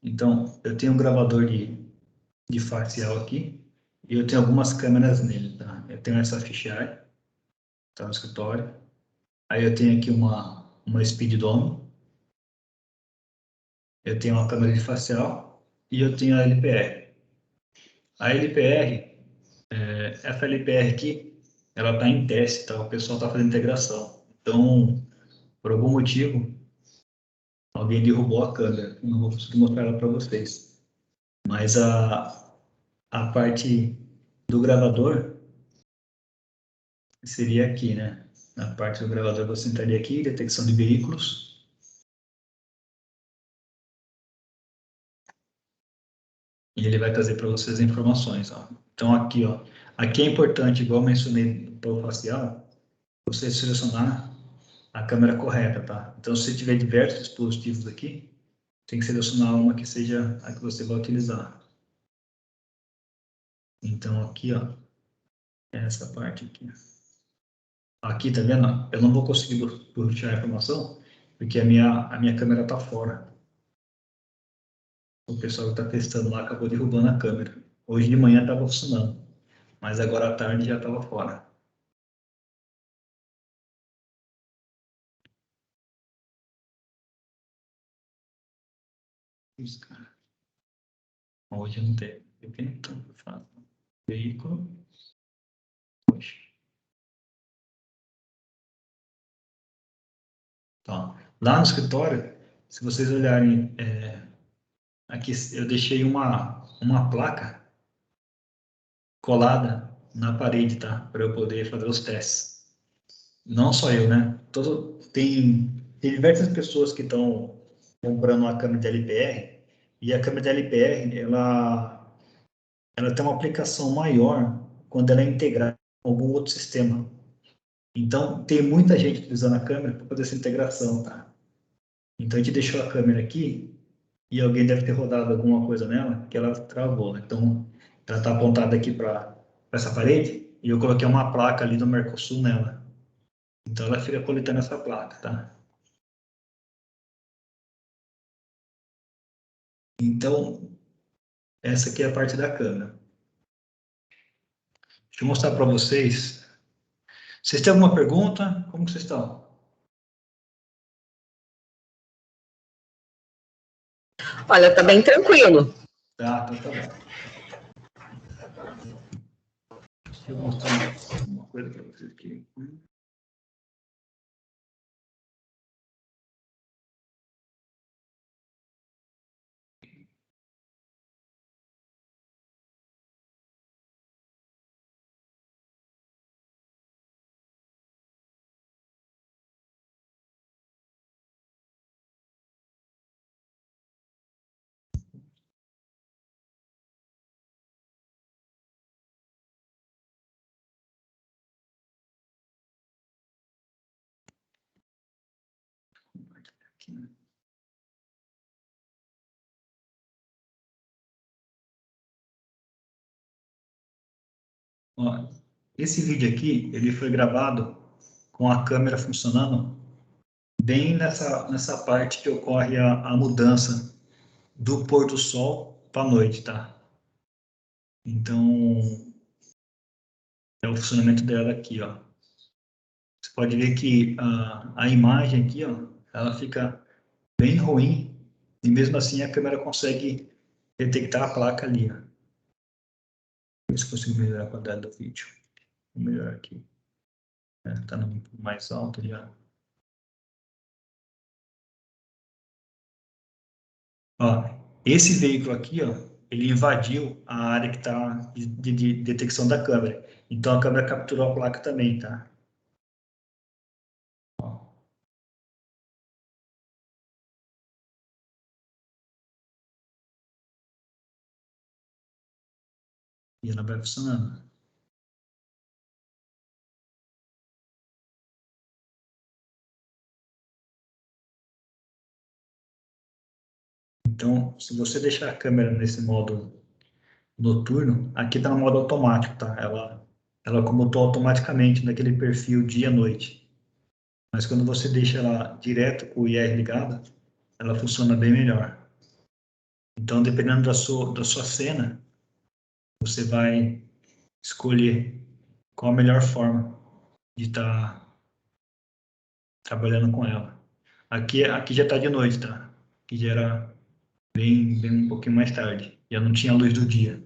Então, eu tenho um gravador de facial aqui e eu tenho algumas câmeras nele, tá? Eu tenho essa fisheye, tá no escritório. Aí eu tenho aqui uma Speed Dome, eu tenho uma câmera de facial e eu tenho a LPR. A LPR, essa LPR aqui, ela está em teste, tá? O pessoal está fazendo integração. Então, por algum motivo, alguém derrubou a câmera. Eu não vou conseguir mostrar ela para vocês. Mas a parte do gravador seria aqui, né? Na parte do gravador você entraria aqui, detecção de veículos. E ele vai trazer para vocês as informações, ó. Então aqui, ó. Aqui é importante, igual eu mencionei para o facial, você selecionar a câmera correta, tá? Então se tiver diversos dispositivos aqui, tem que selecionar uma que seja a que você vai utilizar. Então aqui, ó, essa parte aqui. Aqui, tá vendo? Eu não vou conseguir puxar a informação, porque a minha câmera tá fora. O pessoal que está testando lá acabou derrubando a câmera. Hoje de manhã estava funcionando, mas agora à tarde já estava fora. Isso, cara. Hoje não tem. Eu que não tô fazendo. Veículo. Poxa. Então, lá no escritório, se vocês olharem, aqui eu deixei uma placa colada na parede, tá? Para eu poder fazer os testes. Não só eu, né? Tem diversas pessoas que estão comprando uma câmera de LPR e a câmera de LPR, ela tem uma aplicação maior quando ela é integrada com algum outro sistema. Então, tem muita gente utilizando a câmera para fazer essa integração, tá? Então, a gente deixou a câmera aqui e alguém deve ter rodado alguma coisa nela que ela travou, né? Então, ela está apontada aqui para essa parede e eu coloquei uma placa ali do Mercosul nela. Então, ela fica coletando essa placa, tá? Então, essa aqui é a parte da câmera. Deixa eu mostrar para vocês. Vocês têm alguma pergunta? Como que vocês estão? Olha, tá bem tranquilo. Tá, então tá bom. Deixa eu mostrar uma coisa para vocês aqui. Aqui, né? Ó, esse vídeo aqui, ele foi gravado com a câmera funcionando bem nessa parte que ocorre a mudança do pôr do sol para a noite, tá? Então, é o funcionamento dela aqui, ó. Você pode ver que a imagem aqui, ó, ela fica bem ruim e mesmo assim a câmera consegue detectar a placa ali, ó. Ver se consigo melhorar a qualidade do vídeo. Vou melhorar aqui. Tá no mais alto já. Ó, esse veículo aqui, ó, ele invadiu a área que está de detecção da câmera. Então a câmera capturou a placa também, tá? Ó. E ela vai funcionando. Então, se você deixar a câmera nesse modo noturno, aqui está no modo automático, tá? Ela comutou automaticamente naquele perfil dia-noite. Mas quando você deixa ela direto com o IR ligado, ela funciona bem melhor. Então, dependendo da sua cena, você vai escolher qual a melhor forma de estar trabalhando com ela. Aqui já está de noite, tá? Aqui já era bem um pouquinho mais tarde. Já não tinha luz do dia.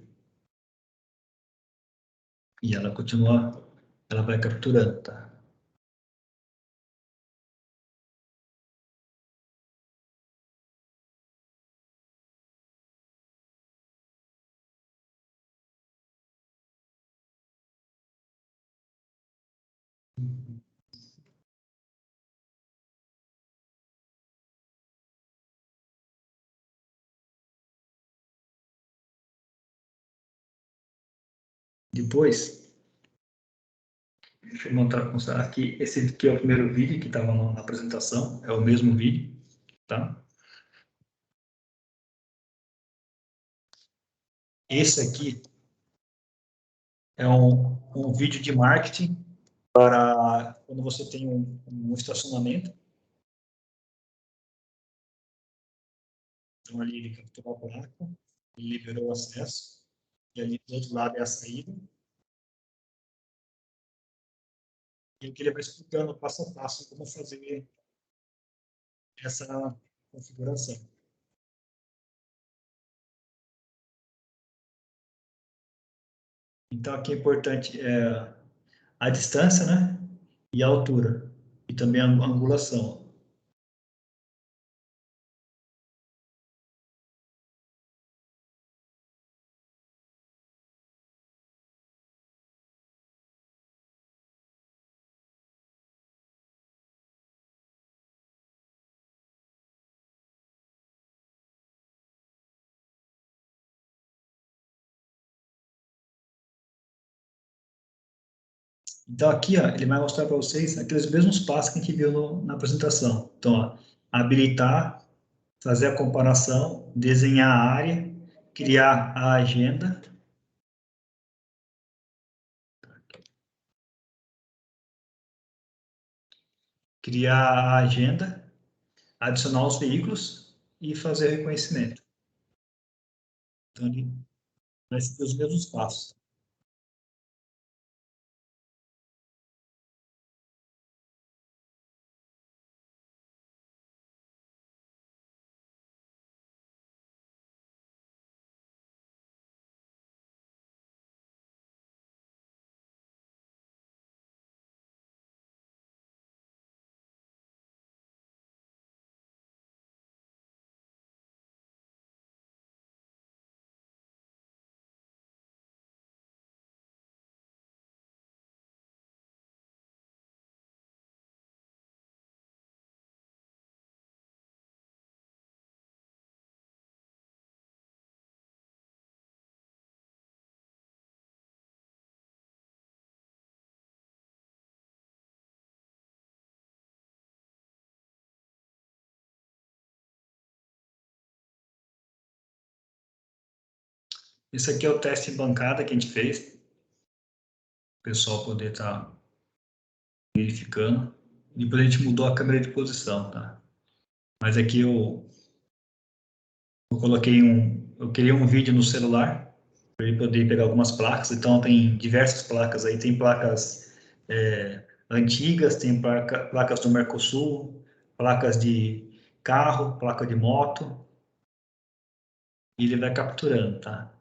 E ela continua, ela vai capturando, tá? Depois, deixa eu mostrar aqui. Esse aqui é o primeiro vídeo que estava na apresentação. É o mesmo vídeo, tá? Esse aqui é um vídeo de marketing para quando você tem um estacionamento. Então, ali ele capturou a placa, ele liberou o acesso, e ali do outro lado é a saída. E aqui ele vai explicando passo a passo como fazer essa configuração. Então, aqui é importante a distância, né? E a altura. E também a angulação. Então, aqui, ó, ele vai mostrar para vocês aqueles mesmos passos que a gente viu na apresentação. Então, ó, habilitar, fazer a comparação, desenhar a área, criar a agenda. Criar a agenda, adicionar os veículos e fazer o reconhecimento. Então, ele vai seguir os mesmos passos. Esse aqui é o teste em bancada que a gente fez. O pessoal poder estar verificando. Depois a gente mudou a câmera de posição, tá? Mas aqui eu coloquei eu criei um vídeo no celular para ele poder pegar algumas placas. Então tem diversas placas aí, tem placas antigas, tem placas do Mercosul, placas de carro, placa de moto, e ele vai capturando, tá?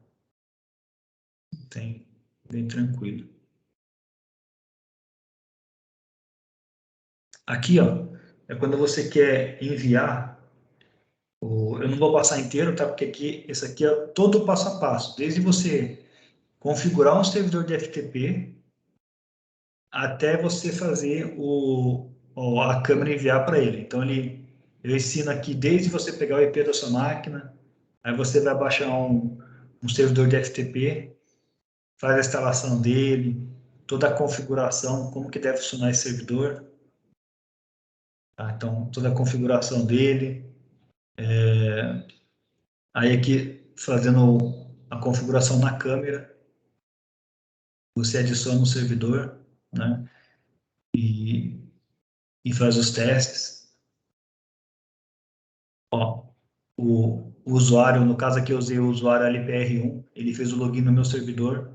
Tem bem tranquilo. Aqui, ó, é quando você quer enviar. Eu não vou passar inteiro, tá? Porque aqui, esse aqui é todo o passo a passo, desde você configurar um servidor de FTP até você fazer a câmera enviar para ele. Então, eu ensino aqui desde você pegar o IP da sua máquina, aí você vai baixar um servidor de FTP, faz a instalação dele, toda a configuração, como que deve funcionar esse servidor. Tá? Então, toda a configuração dele. Aí aqui, fazendo a configuração na câmera, você adiciona o servidor, né? E, e faz os testes. Ó, o usuário, no caso aqui eu usei o usuário LPR1, ele fez o login no meu servidor,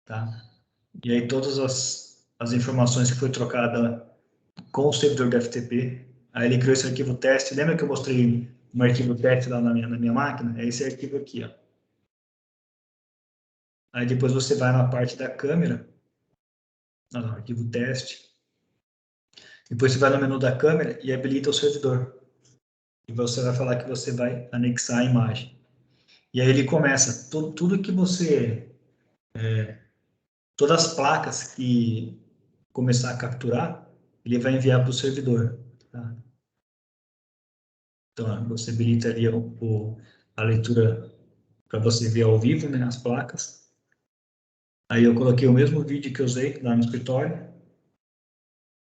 tá? E aí todas as informações que foi trocada com o servidor do FTP, aí ele criou esse arquivo teste. Lembra que eu mostrei um arquivo teste lá na minha máquina? É esse arquivo aqui, ó. Aí depois você vai na parte da câmera, no arquivo teste, depois você vai no menu da câmera e habilita o servidor. E você vai falar que você vai anexar a imagem. E aí ele começa, tudo que você, todas as placas que começar a capturar, ele vai enviar para o servidor. Tá? Então, você habilita ali a leitura para você ver ao vivo, né, as placas. Aí eu coloquei o mesmo vídeo que eu usei lá no escritório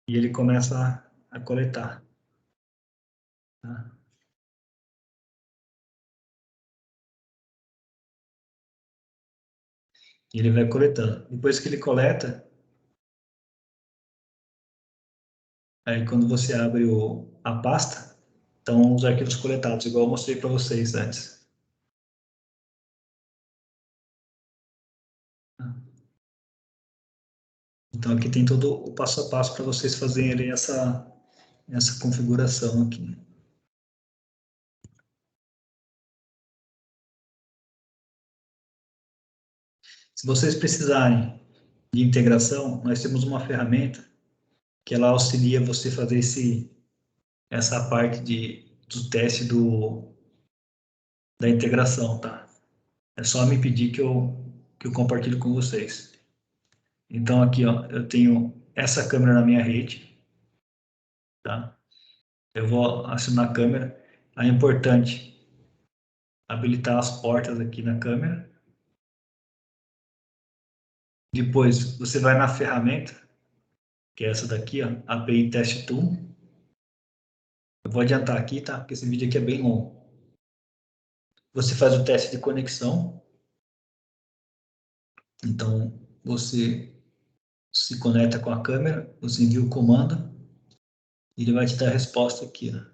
e ele começa a coletar. Tá? E ele vai coletando. Depois que ele coleta, aí quando você abre a pasta, estão os arquivos coletados, igual eu mostrei para vocês antes. Então aqui tem todo o passo a passo para vocês fazerem essa configuração aqui. Se vocês precisarem de integração, nós temos uma ferramenta que ela auxilia você a fazer essa parte do teste da integração, tá? É só me pedir que eu compartilho com vocês. Então aqui, ó, eu tenho essa câmera na minha rede, tá? Eu vou acionar a câmera. Aí é importante habilitar as portas aqui na câmera. Depois você vai na ferramenta, que é essa daqui, ó, API Test Tool. Eu vou adiantar aqui, tá? Porque esse vídeo aqui é bem longo. Você faz o teste de conexão. Então, você se conecta com a câmera, você envia o comando, e ele vai te dar a resposta aqui, ó,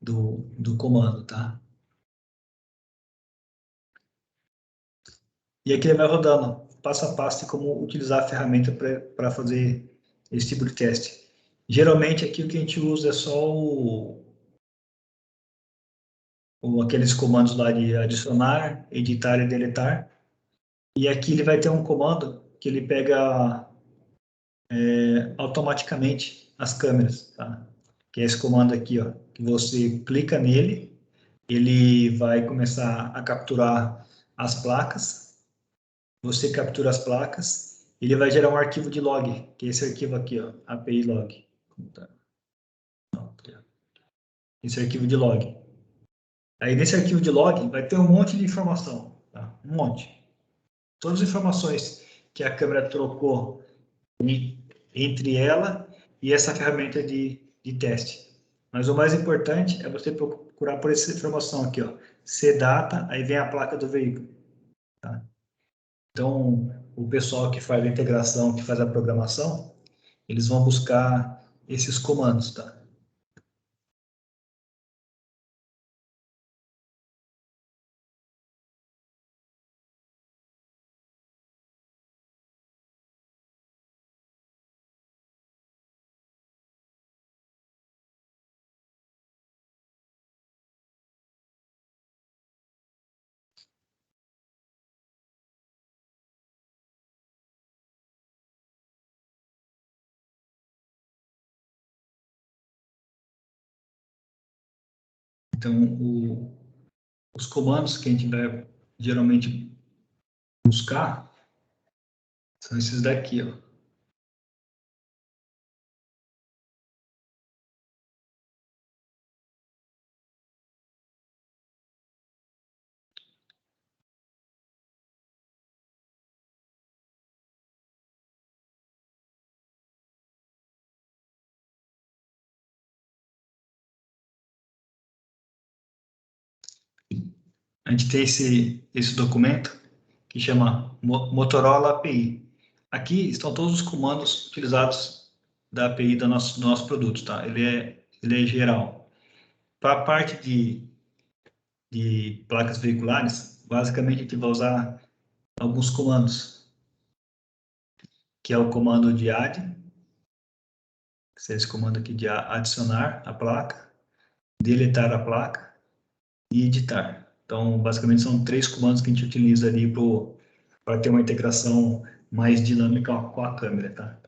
do comando, tá? E aqui ele vai rodando passo a passo de como utilizar a ferramenta para fazer esse tipo de teste. Geralmente aqui o que a gente usa é só aqueles comandos lá de adicionar, editar e deletar. E aqui ele vai ter um comando que ele pega automaticamente as câmeras, tá? Que é esse comando aqui, ó, que você clica nele, ele vai começar a capturar as placas, você captura as placas, ele vai gerar um arquivo de log, que é esse arquivo aqui, ó, API log. Esse arquivo de log. Aí nesse arquivo de log vai ter um monte de informação, tá? Um monte. Todas as informações que a câmera trocou entre ela e essa ferramenta de teste. Mas o mais importante é você procurar por essa informação aqui, ó. CData, aí vem a placa do veículo. Tá? Então, o pessoal que faz a integração, que faz a programação, eles vão buscar esses comandos, tá? Então, os comandos que a gente vai geralmente buscar são esses daqui, ó. a gente tem esse documento que chama Motorola API. Aqui estão todos os comandos utilizados da API do nosso produto, tá? Ele é geral. Para a parte de placas veiculares, basicamente a gente vai usar alguns comandos, que é o comando de add, que é esse comando aqui de adicionar a placa, deletar a placa e editar. Então, basicamente são 3 comandos que a gente utiliza ali para ter uma integração mais dinâmica com a câmera, tá?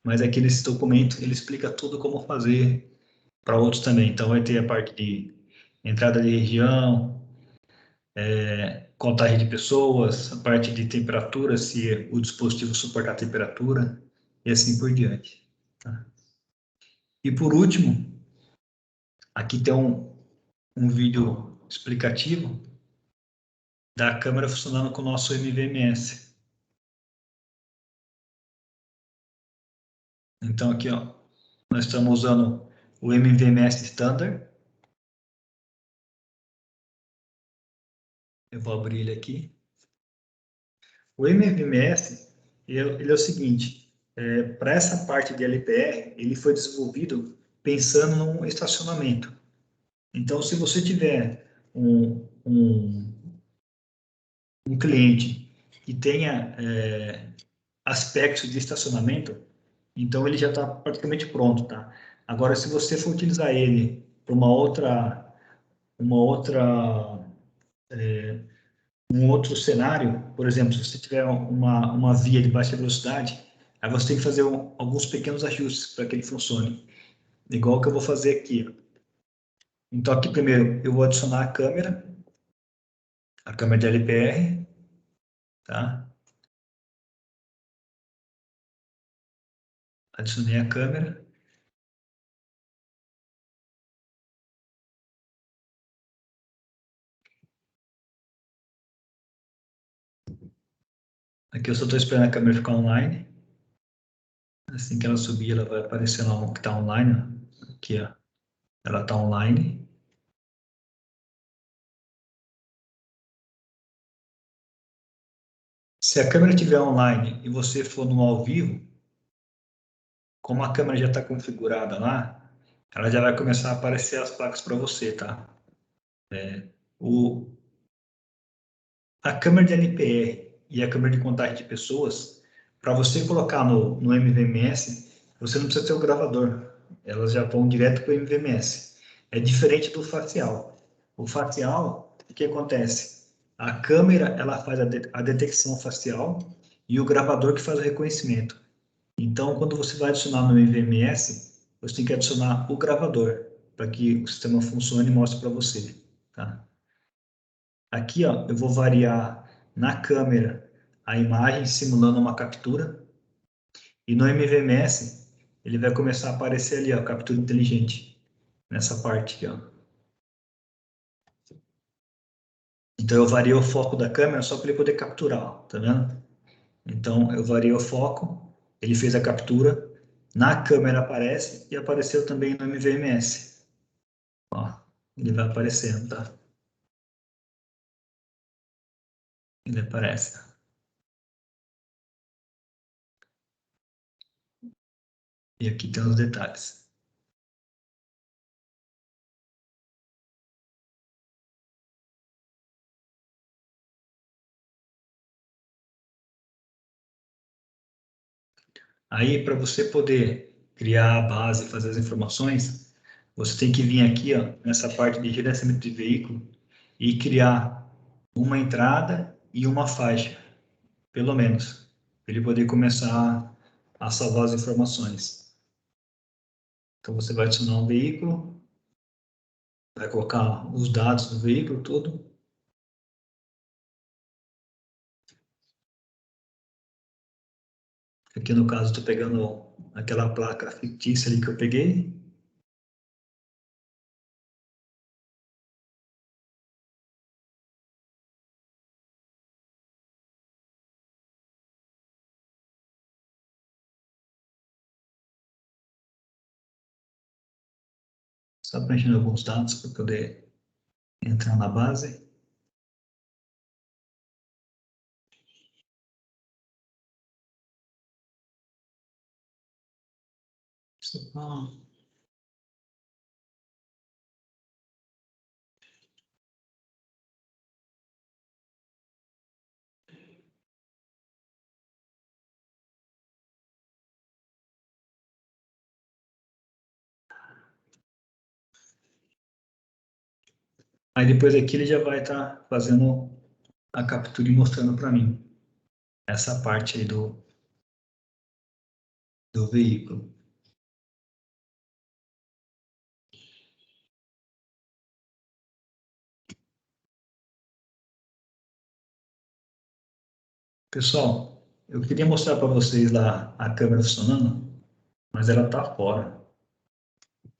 Mas aqui nesse documento ele explica tudo como fazer para outros também. Então vai ter a parte de entrada de região, contagem de pessoas, a parte de temperatura, se o dispositivo suportar temperatura, e assim por diante. Tá? E por último, aqui tem um vídeo explicativo da câmera funcionando com o nosso MVMS. Então aqui, ó, nós estamos usando o MVMS Standard. Eu vou abrir ele aqui. O MVMS, ele é o seguinte, para essa parte de LPR, ele foi desenvolvido pensando num estacionamento. Então, se você tiver um cliente que tenha aspectos de estacionamento, então ele já está praticamente pronto, tá? Agora, se você for utilizar ele para uma outra um outro cenário, por exemplo, se você tiver uma via de baixa velocidade, aí você tem que fazer alguns pequenos ajustes para que ele funcione. Igual que eu vou fazer aqui. Então, aqui primeiro eu vou adicionar a câmera de LPR, tá? Adicionei a câmera. Aqui eu só estou esperando a câmera ficar online. Assim que ela subir, ela vai aparecer lá que está online. Ó. Aqui, ó. Ela está online. Se a câmera estiver online e você for no ao vivo, como a câmera já está configurada lá, ela já vai começar a aparecer as placas para você, tá? O, a câmera de NPR e a câmera de contagem de pessoas, para você colocar no MVMS, você não precisa ter o gravador. Elas já vão direto para o MVMS. É diferente do facial. O facial, o que acontece? A câmera ela faz a detecção facial e o gravador que faz o reconhecimento. Então, quando você vai adicionar no MVMS, você tem que adicionar o gravador para que o sistema funcione e mostre para você. Tá? Aqui, ó, eu vou variar na câmera a imagem simulando uma captura e no MVMS ele vai começar a aparecer ali, ó, captura inteligente, nessa parte aqui, ó. Então eu variei o foco da câmera só para ele poder capturar, ó, tá vendo? Então eu variei o foco, ele fez a captura, na câmera aparece e apareceu também no MVMS. Ó, ele vai aparecendo, tá? Ele aparece. E aqui tem os detalhes. Aí, para você poder criar a base e fazer as informações, você tem que vir aqui, ó, nessa parte de gerenciamento de veículo e criar uma entrada e uma faixa, pelo menos, para ele poder começar a salvar as informações. Então, você vai adicionar um veículo, vai colocar os dados do veículo, tudo. Aqui, no caso, estou pegando aquela placa fictícia ali que eu peguei. Só preenchendo alguns dados para poder Entrar na base. Aí depois aqui ele já vai estar fazendo a captura e mostrando para mim essa parte aí do veículo. Pessoal, eu queria mostrar para vocês lá a câmera funcionando, mas ela está fora.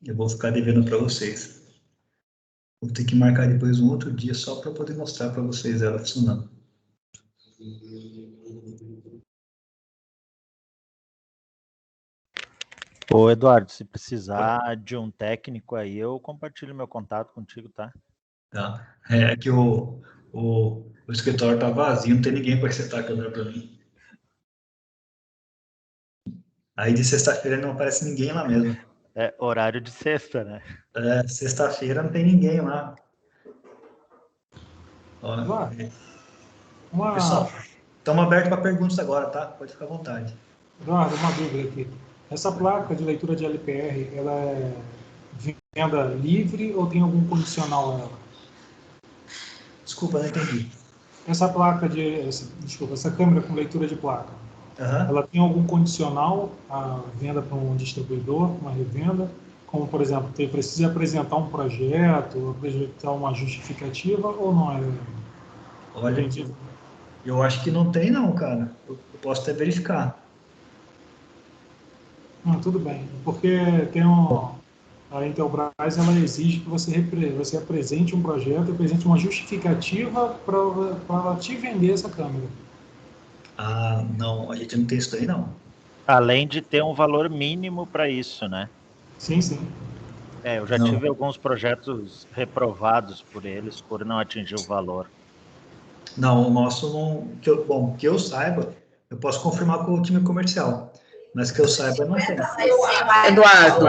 Eu vou ficar devendo para vocês. Vou ter que marcar depois um outro dia só para poder mostrar para vocês ela funcionando. Ô, Eduardo, se precisar de um técnico aí, eu compartilho meu contato contigo, tá? Tá? É que o escritório está vazio, não tem ninguém para acertar a câmera para mim. Aí de sexta-feira não aparece ninguém lá mesmo. É horário de sexta, né? É, sexta-feira não tem ninguém lá. Ó, pessoal, estamos abertos para perguntas agora, tá? Pode ficar à vontade. Eduardo, uma dúvida aqui. Essa placa de leitura de LPR, ela é venda livre ou tem algum condicional nela? Desculpa, não entendi. Essa placa essa câmera com leitura de placa, ela tem algum condicional à venda para um distribuidor, uma revenda? Como, por exemplo, precisa apresentar um projeto, apresentar uma justificativa ou não é? Olha, eu acho que não tem não, cara. Eu posso até verificar. Tudo bem, porque a Intelbras ela exige que você apresente um projeto, apresente uma justificativa para te vender essa câmera. Ah, não, a gente não tem isso daí não. Além de ter um valor mínimo para isso, né? Sim, sim. É, eu já Não. tive alguns projetos reprovados por eles por não atingir o valor. Não, o nosso não. Que eu saiba, eu posso confirmar com o time comercial, mas que eu saiba não tem. Eduardo,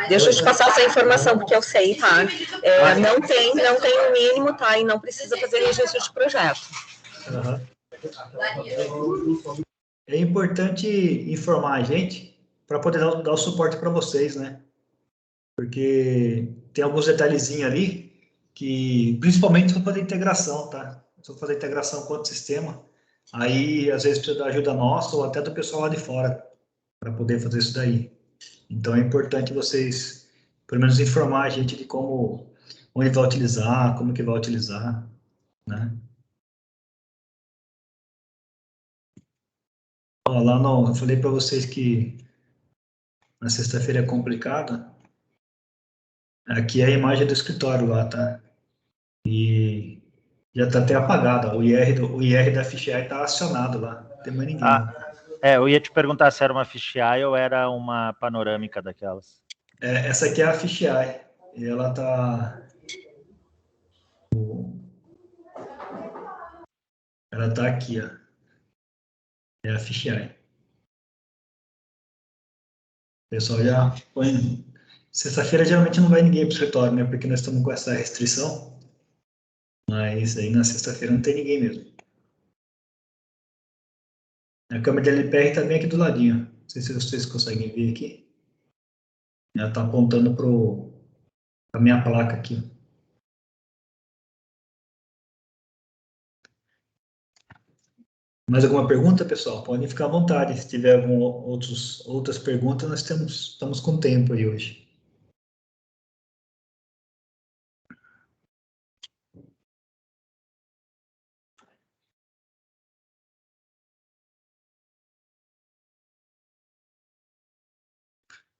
deixa eu te passar essa informação, porque eu sei, tá? Não tem o mínimo, tá? E não precisa fazer registro de projeto. Uhum. É importante informar a gente para poder dar o suporte para vocês, né? Porque tem alguns detalhezinhos ali que, principalmente para fazer integração, tá? Se for fazer integração com outro sistema, aí às vezes precisa da ajuda nossa ou até do pessoal lá de fora para poder fazer isso daí. Então é importante vocês, pelo menos, informar a gente de como, onde vai utilizar, como que vai utilizar, né? Ó, lá no, eu falei para vocês que na sexta-feira é complicado. Aqui é a imagem do escritório lá, tá? E já está até apagada. O IR da Fisheye está acionado lá. Não tem mais ninguém lá. Eu ia te perguntar se era uma fisheye ou era uma panorâmica daquelas. Essa aqui é a Fisheye. E ela tá... Ela tá aqui, ó. É a Fisheye. O pessoal já põe... Sexta-feira geralmente não vai ninguém pro escritório, né? Porque nós estamos com essa restrição. Mas aí na sexta-feira não tem ninguém mesmo. A câmera de LPR está bem aqui do ladinho. Não sei se vocês conseguem ver aqui. Ela está apontando para a minha placa aqui. Mais alguma pergunta, pessoal? Podem ficar à vontade. Se tiver outras perguntas, nós estamos com tempo aí hoje.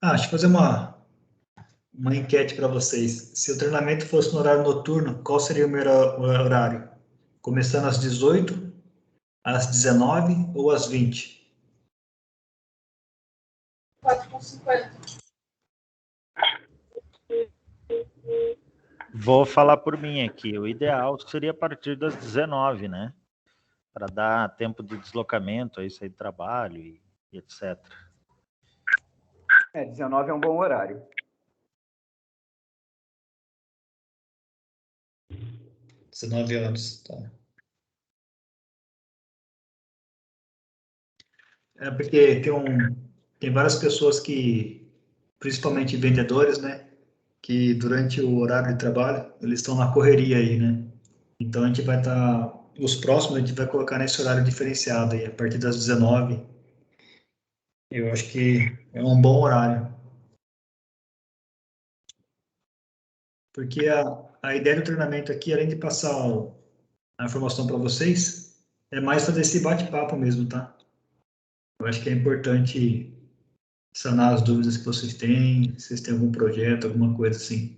Deixa eu fazer uma enquete para vocês. Se o treinamento fosse no horário noturno, qual seria o melhor horário? Começando às 18, às 19 ou às 20? 4h50. vou falar por mim aqui. O ideal seria a partir das 19, né? Para dar tempo de deslocamento, aí sair do trabalho e etc. 19 é um bom horário. 19 anos, tá. Porque tem várias pessoas que, principalmente vendedores, né, que durante o horário de trabalho, eles estão na correria aí, né? Então a gente vai estar, os próximos a gente vai colocar nesse horário diferenciado aí, a partir das 19. Eu acho que é um bom horário. Porque a ideia do treinamento aqui, além de passar a informação para vocês, é mais fazer esse bate-papo mesmo, tá? Eu acho que é importante sanar as dúvidas que vocês têm, se vocês têm algum projeto, alguma coisa assim.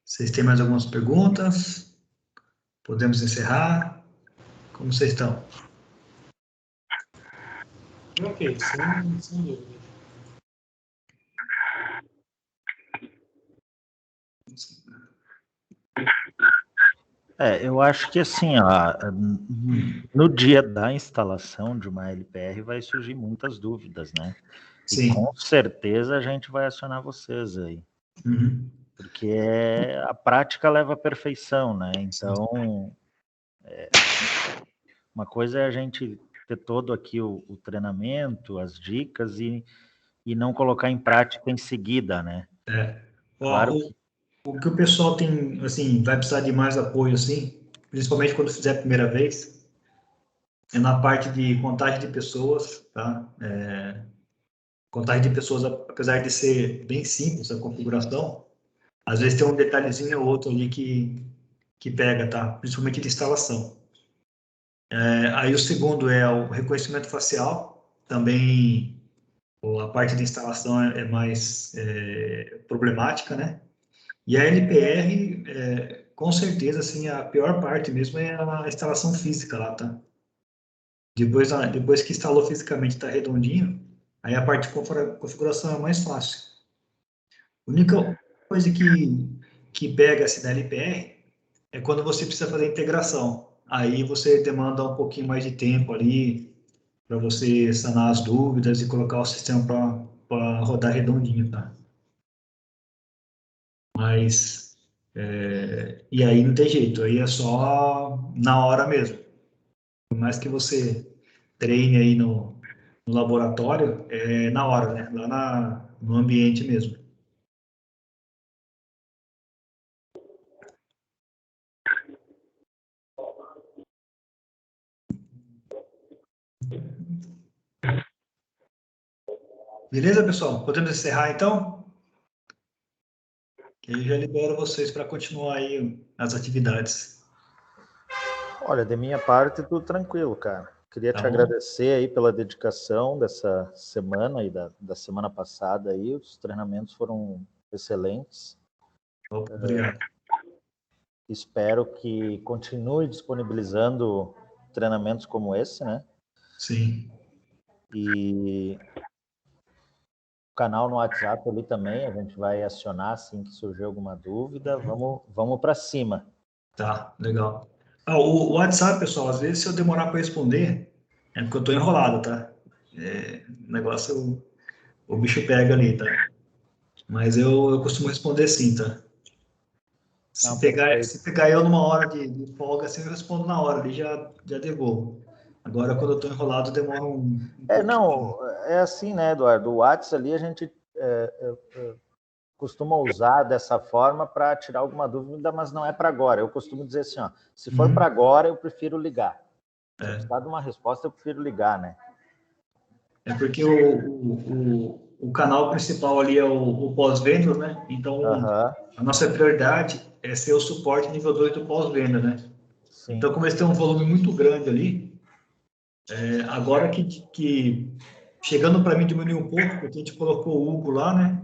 Vocês têm mais algumas perguntas? Podemos encerrar? Como vocês estão? Ok, sem dúvida. Eu acho que assim, ó, no dia da instalação de uma LPR vai surgir muitas dúvidas, né? Sim. E com certeza a gente vai acionar vocês aí. Uhum. Porque a prática leva à perfeição, né? Então, uma coisa é a gente ter todo aqui o treinamento, as dicas e não colocar em prática em seguida, né? Claro que... O que o pessoal tem, assim, vai precisar de mais apoio, assim, principalmente quando fizer a primeira vez, é na parte de contagem de pessoas, tá? Contagem de pessoas, apesar de ser bem simples a configuração, às vezes tem um detalhezinho ou outro ali que pega, tá? Principalmente de instalação. Aí o segundo é o reconhecimento facial, também a parte de instalação é mais problemática, né? E a LPR, com certeza, assim, a pior parte mesmo é a instalação física lá, tá? Depois que instalou fisicamente, está redondinho, aí a parte de configuração é mais fácil. A única coisa que pega assim, na LPR é quando você precisa fazer a integração. Aí você demanda um pouquinho mais de tempo ali para você sanar as dúvidas e colocar o sistema para rodar redondinho, tá? Mas, e aí não tem jeito, aí é só na hora mesmo. Por mais que você treine aí no laboratório, é na hora, né? Lá no ambiente mesmo. Beleza, pessoal? Podemos encerrar, então? Que eu já libero vocês para continuar aí as atividades. Olha, de minha parte, tudo tranquilo, cara. Queria te agradecer aí pela dedicação dessa semana e da semana passada aí. Os treinamentos foram excelentes. Obrigado. Espero que continue disponibilizando treinamentos como esse, né? Sim. E o canal no WhatsApp ali também, a gente vai acionar assim que surgir alguma dúvida. Vamos para cima. Tá, legal. O WhatsApp, pessoal, às vezes se eu demorar para responder, é porque eu tô enrolado, tá? O negócio, o bicho pega ali, tá? Mas eu costumo responder sim, tá? Se pegar eu numa hora de folga, assim, eu respondo na hora, ali já devolvo. Agora, quando eu tô enrolado, demora um não, é assim, né, Eduardo? O WhatsApp ali a gente costuma usar dessa forma para tirar alguma dúvida, mas não é para agora. Eu costumo dizer assim, ó, se for para agora, eu prefiro ligar. Se eu precisar de uma resposta, eu prefiro ligar, né? É porque o canal principal ali é o pós-venda, né? Então, a nossa prioridade é ser o suporte nível 2 do pós-venda, né? Sim. Então, como eles têm um volume muito grande ali, agora que chegando para mim diminuiu um pouco, porque a gente colocou o Hugo lá, né?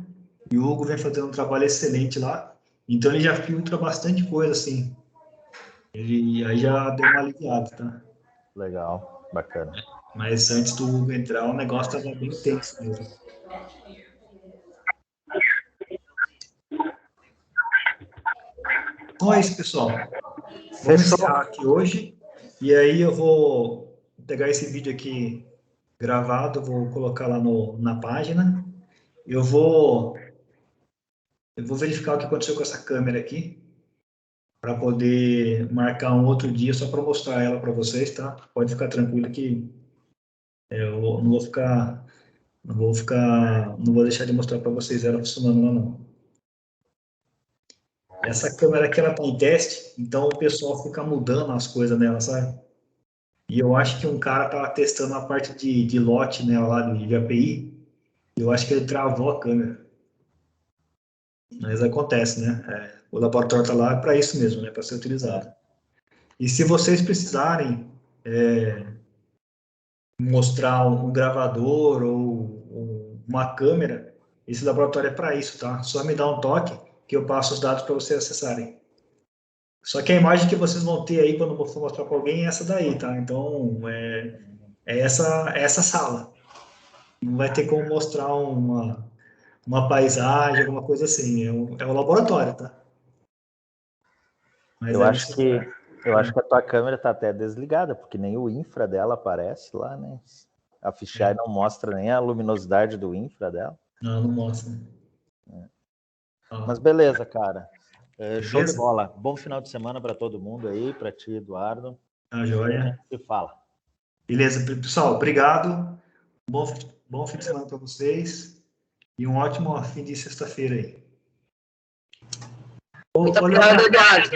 E o Hugo vem fazendo um trabalho excelente lá. Então, ele já filtra bastante coisa, assim. Ele aí já deu uma aliviada, tá? Legal, bacana. Mas antes do Hugo entrar, o negócio estava bem tenso mesmo. Então é isso, pessoal. Vamos encerrar aqui hoje. E aí eu vou pegar esse vídeo aqui gravado, vou colocar lá na página. Eu vou verificar o que aconteceu com essa câmera aqui, para poder marcar um outro dia só para mostrar ela para vocês, tá? Pode ficar tranquilo que eu não vou deixar de mostrar para vocês ela funcionando lá não. Essa câmera aqui ela tá em teste, então o pessoal fica mudando as coisas nela, sabe? E eu acho que um cara tava testando a parte de lote nela lá de API, e eu acho que ele travou a câmera. Mas acontece, né? O laboratório tá lá para isso mesmo, né? Para ser utilizado. E se vocês precisarem mostrar um gravador ou uma câmera, esse laboratório é para isso, tá? Só me dá um toque que eu passo os dados para vocês acessarem. Só que a imagem que vocês vão ter aí quando eu for mostrar para alguém é essa daí, tá? Então, é essa sala. Não vai ter como mostrar uma paisagem, alguma coisa assim. É o laboratório, tá? Mas eu acho que a tua câmera tá até desligada, porque nem o infra dela aparece lá, né? A fisheye não mostra nem a luminosidade do infra dela. Não mostra. Mas beleza, cara. Show de bola. Bom final de semana para todo mundo aí, para ti, Eduardo. Joia. E fala. Beleza, pessoal. Obrigado. Bom fim de semana para vocês e um ótimo fim de sexta-feira aí. Muito obrigado, Eduardo.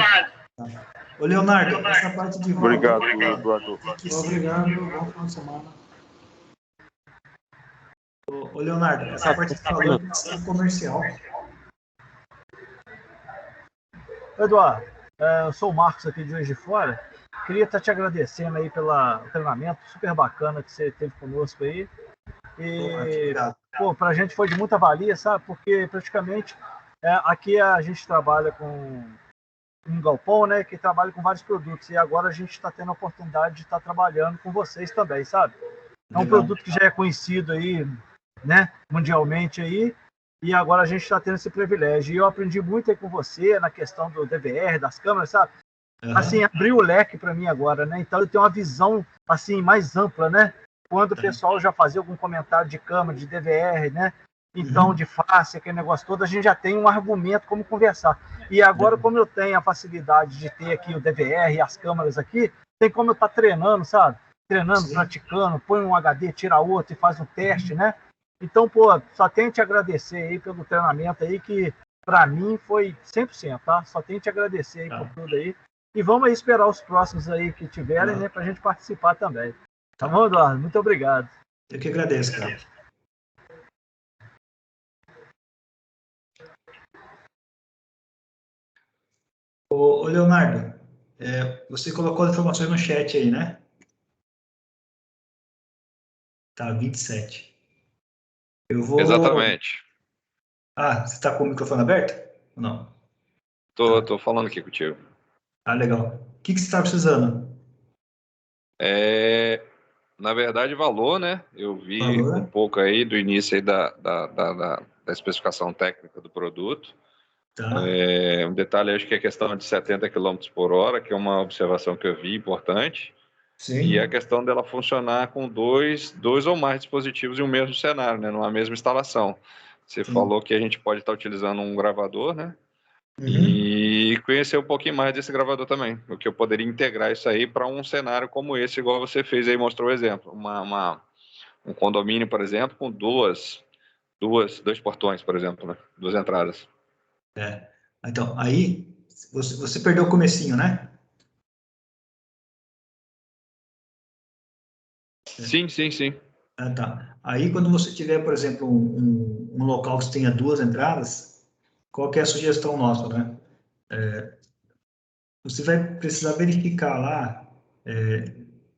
Ô, Leonardo, essa parte de volta... Obrigado, Eduardo. Obrigado, bom final de semana. Ô, Leonardo, essa parte que falou é comercial. Eduardo, eu sou o Marcos aqui de Juiz de Fora. Queria estar te agradecendo aí pelo treinamento super bacana que você teve conosco aí. E, pô, pra gente foi de muita valia, sabe? Porque praticamente aqui a gente trabalha com um galpão, né, que trabalha com vários produtos, e agora a gente está tendo a oportunidade de estar trabalhando com vocês também, sabe? É um produto que já é conhecido aí, né, mundialmente aí, e agora a gente está tendo esse privilégio. E eu aprendi muito aí com você na questão do DVR, das câmeras, sabe? Assim, abriu o leque para mim agora, né? Então eu tenho uma visão, assim, mais ampla, né? Quando o pessoal já fazia algum comentário de câmera, de DVR, né? Então, de face, aquele negócio todo, a gente já tem um argumento como conversar. E agora, como eu tenho a facilidade de ter aqui o DVR e as câmeras aqui, tem como eu estar treinando, sabe? Treinando, praticando, põe um HD, tira outro e faz um teste, né? Então, pô, só tenho que te agradecer aí pelo treinamento aí, que para mim foi 100%, tá? Só tenho que te agradecer aí por tudo aí. E vamos aí esperar os próximos aí que tiverem, né, pra gente participar também. Tá bom, Eduardo? Muito obrigado. Eu que agradeço, cara. Ô, Leonardo, você colocou as informações no chat aí, né? Tá, 27. Eu vou... Exatamente. Você está com o microfone aberto? Ou não? Tô falando aqui contigo. Legal. O que você está precisando? Na verdade, valor, né? Eu vi um pouco aí do início aí da especificação técnica do produto. Tá. Um detalhe, acho que é a questão de 70 km por hora, que é uma observação que eu vi importante. Sim. E a questão dela funcionar com dois ou mais dispositivos em um mesmo cenário, né? Numa mesma instalação. Você falou que a gente pode estar utilizando um gravador, né? E conhecer um pouquinho mais desse gravador também, o que eu poderia integrar isso aí para um cenário como esse, igual você fez aí, mostrou o exemplo, um condomínio, por exemplo, com dois portões, por exemplo, né? 2 entradas. Então, aí você perdeu o comecinho, né? Sim. Tá. Aí, quando você tiver, por exemplo, um local que tenha 2 entradas, qual que é a sugestão nossa, né? Você vai precisar verificar lá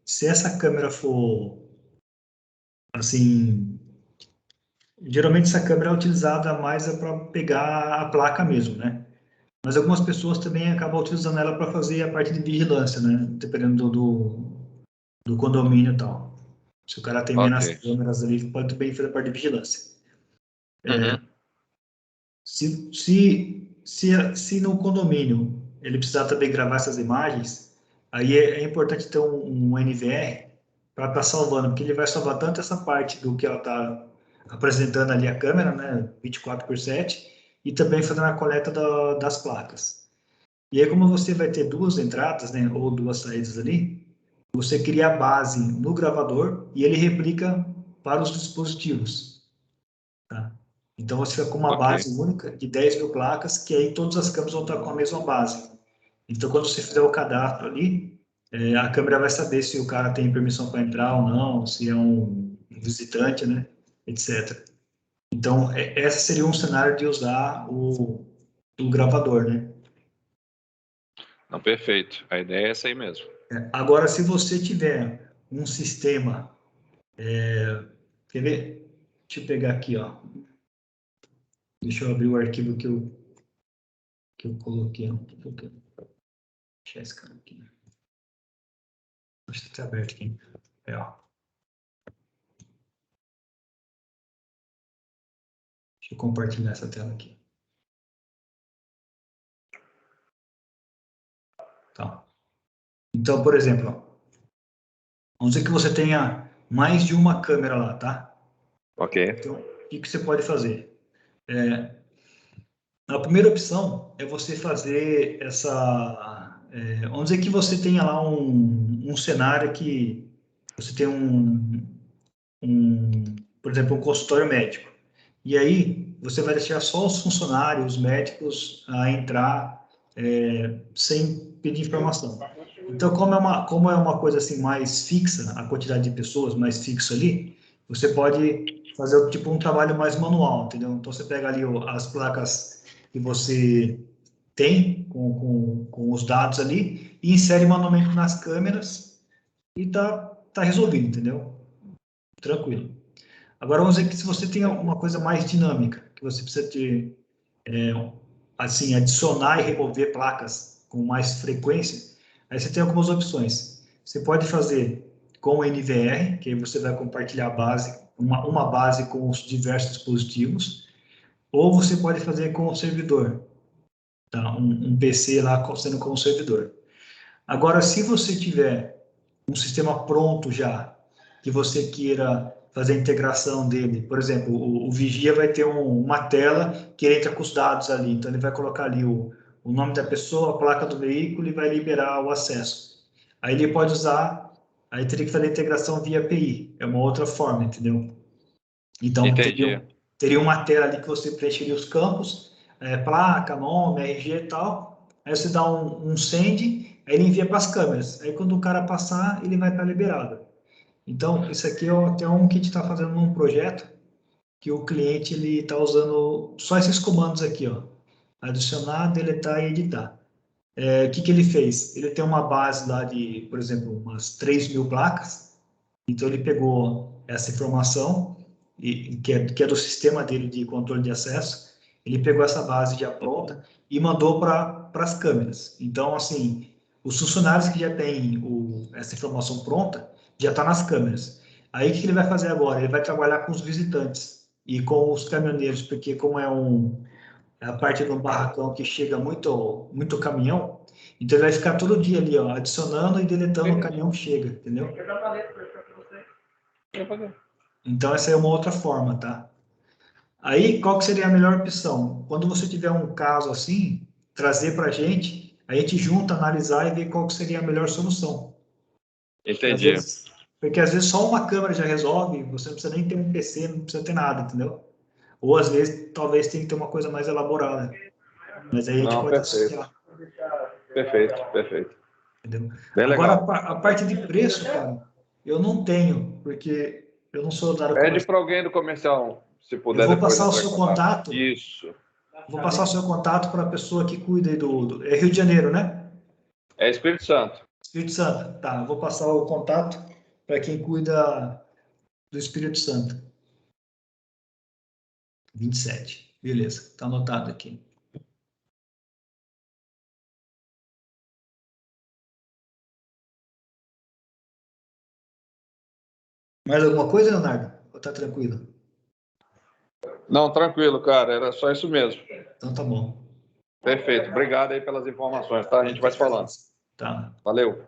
se essa câmera for, assim, geralmente essa câmera é utilizada mais para pegar a placa mesmo, né? Mas algumas pessoas também acabam utilizando ela para fazer a parte de vigilância, né? Dependendo do condomínio e tal. Se o cara tem menos Ok. câmeras ali, pode bem fazer parte de vigilância. Uhum. Se no condomínio ele precisar também gravar essas imagens, aí é importante ter um NVR para estar salvando, porque ele vai salvar tanto essa parte do que ela está apresentando ali a câmera, né, 24/7, e também fazendo a coleta das placas. E aí, como você vai ter duas entradas, né, ou duas saídas ali, você cria a base no gravador e ele replica para os dispositivos. Tá? Então você fica com uma Ok. base única de 10.000 placas, que aí todas as câmeras vão estar com a mesma base. Então quando você fizer o cadastro ali, a câmera vai saber se o cara tem permissão para entrar ou não, se é um visitante, né, etc. Então esse seria um cenário de usar o gravador, né? Não, perfeito. A ideia é essa aí mesmo. Agora, se você tiver um sistema, quer ver? Deixa eu pegar aqui, ó. Deixa eu abrir o arquivo que eu coloquei. Deixa eu fechar esse cara aqui. Acho que está aberto aqui. Ó. Deixa eu compartilhar essa tela aqui. Tá. Então, por exemplo, ó, vamos dizer que você tenha mais de uma câmera lá, tá? Ok. Então, o que você pode fazer? A primeira opção é você fazer essa... vamos dizer que você tenha lá um cenário que você tem por exemplo, um consultório médico. E aí, você vai deixar só os funcionários, os médicos, a entrar sem pedir informação. Então, como é uma coisa assim mais fixa, a quantidade de pessoas mais fixa ali, você pode fazer tipo um trabalho mais manual, entendeu? Então, você pega ali as placas que você tem com os dados ali e insere manualmente nas câmeras e tá resolvido, entendeu? Tranquilo. Agora, vamos dizer que se você tem uma coisa mais dinâmica, que você precisa de, assim, adicionar e remover placas com mais frequência, aí você tem algumas opções. Você pode fazer com o NVR, que aí você vai compartilhar a base, uma base com os diversos dispositivos, ou você pode fazer com o servidor, tá? Um PC lá sendo como servidor. Agora, se você tiver um sistema pronto já, que você queira fazer a integração dele. Por exemplo, o Vigia vai ter uma tela que ele entra com os dados ali. Então, ele vai colocar ali o nome da pessoa, a placa do veículo e vai liberar o acesso. Aí ele pode usar, aí teria que fazer a integração via API. É uma outra forma, entendeu? Então, Entendi. teria uma tela ali que você preencheria os campos, placa, nome, RG e tal. Aí você dá um send, aí ele envia para as câmeras. Aí quando o cara passar, ele vai estar liberado. Então, isso aqui é até um que a gente está fazendo num projeto que o cliente ele está usando só esses comandos aqui, ó. Adicionar, deletar e editar. O que ele fez? Ele tem uma base lá de, por exemplo, umas 3.000 placas. Então, ele pegou essa informação, que é do sistema dele de controle de acesso. Ele pegou essa base já pronta e mandou para as câmeras. Então, assim, os funcionários que já têm essa informação pronta já está nas câmeras. Aí, o que ele vai fazer agora? Ele vai trabalhar com os visitantes e com os caminhoneiros, porque como é a parte do barracão que chega muito, muito caminhão, então ele vai ficar todo dia ali, ó, adicionando e deletando o caminhão que chega, entendeu? Então, essa é uma outra forma, tá? Aí, qual que seria a melhor opção? Quando você tiver um caso assim, trazer para a gente junta, analisar e ver qual que seria a melhor solução. Entendi. Porque às vezes só uma câmera já resolve, você não precisa nem ter um PC, não precisa ter nada, entendeu? Ou às vezes, talvez tenha que ter uma coisa mais elaborada. Mas aí a gente pode associar. Perfeito, perfeito. Entendeu? Bem Agora, legal. a parte de preço, cara, eu não tenho, porque eu não sou da área Pede comercial. para alguém do comercial, se Eu puder vou depois passar o entrar em seu contato. contato. Isso. Vou passar o seu contato para a pessoa que cuida aí é Rio de Janeiro, né? É Espírito Santo. Espírito Santo. Tá, eu vou passar o contato para quem cuida do Espírito Santo. 27. Beleza, tá anotado aqui. Mais alguma coisa, Leonardo? Ou tá tranquilo? Não, tranquilo, cara. Era só isso mesmo. Então tá bom. Perfeito. Obrigado aí pelas informações, tá? A gente vai se falando. Tá. Valeu.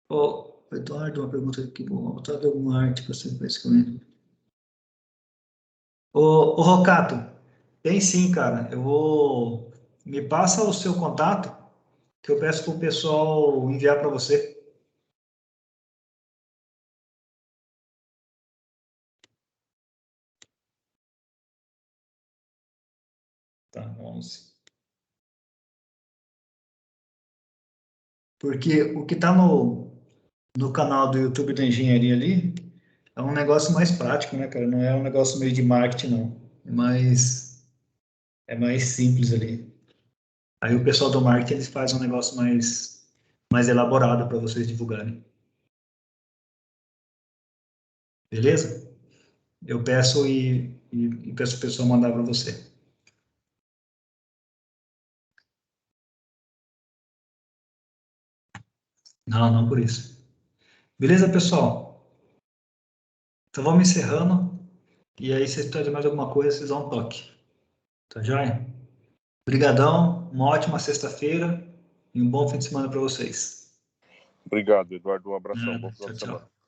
Ô, Eduardo, uma pergunta aqui. Botar alguma arte que você fez comigo. Ô, Rocato, tem sim, cara. Eu vou... Me passa o seu contato, que eu peço para o pessoal enviar para você. Tá, 11. Porque o que está no canal do YouTube da Engenharia ali é um negócio mais prático, né, cara? Não é um negócio meio de marketing, não. É mais simples ali. Aí o pessoal do marketing eles faz um negócio mais elaborado para vocês divulgarem. Beleza? Eu peço e peço o pessoal mandar para você. Não, não por isso. Beleza, pessoal? Então vamos encerrando. E aí, se vocês precisarem de mais alguma coisa, vocês dão um toque. Tá joia? Obrigadão, uma ótima sexta-feira e um bom fim de semana para vocês. Obrigado, Eduardo. Um abração. Bom final Tchau, de semana. tchau.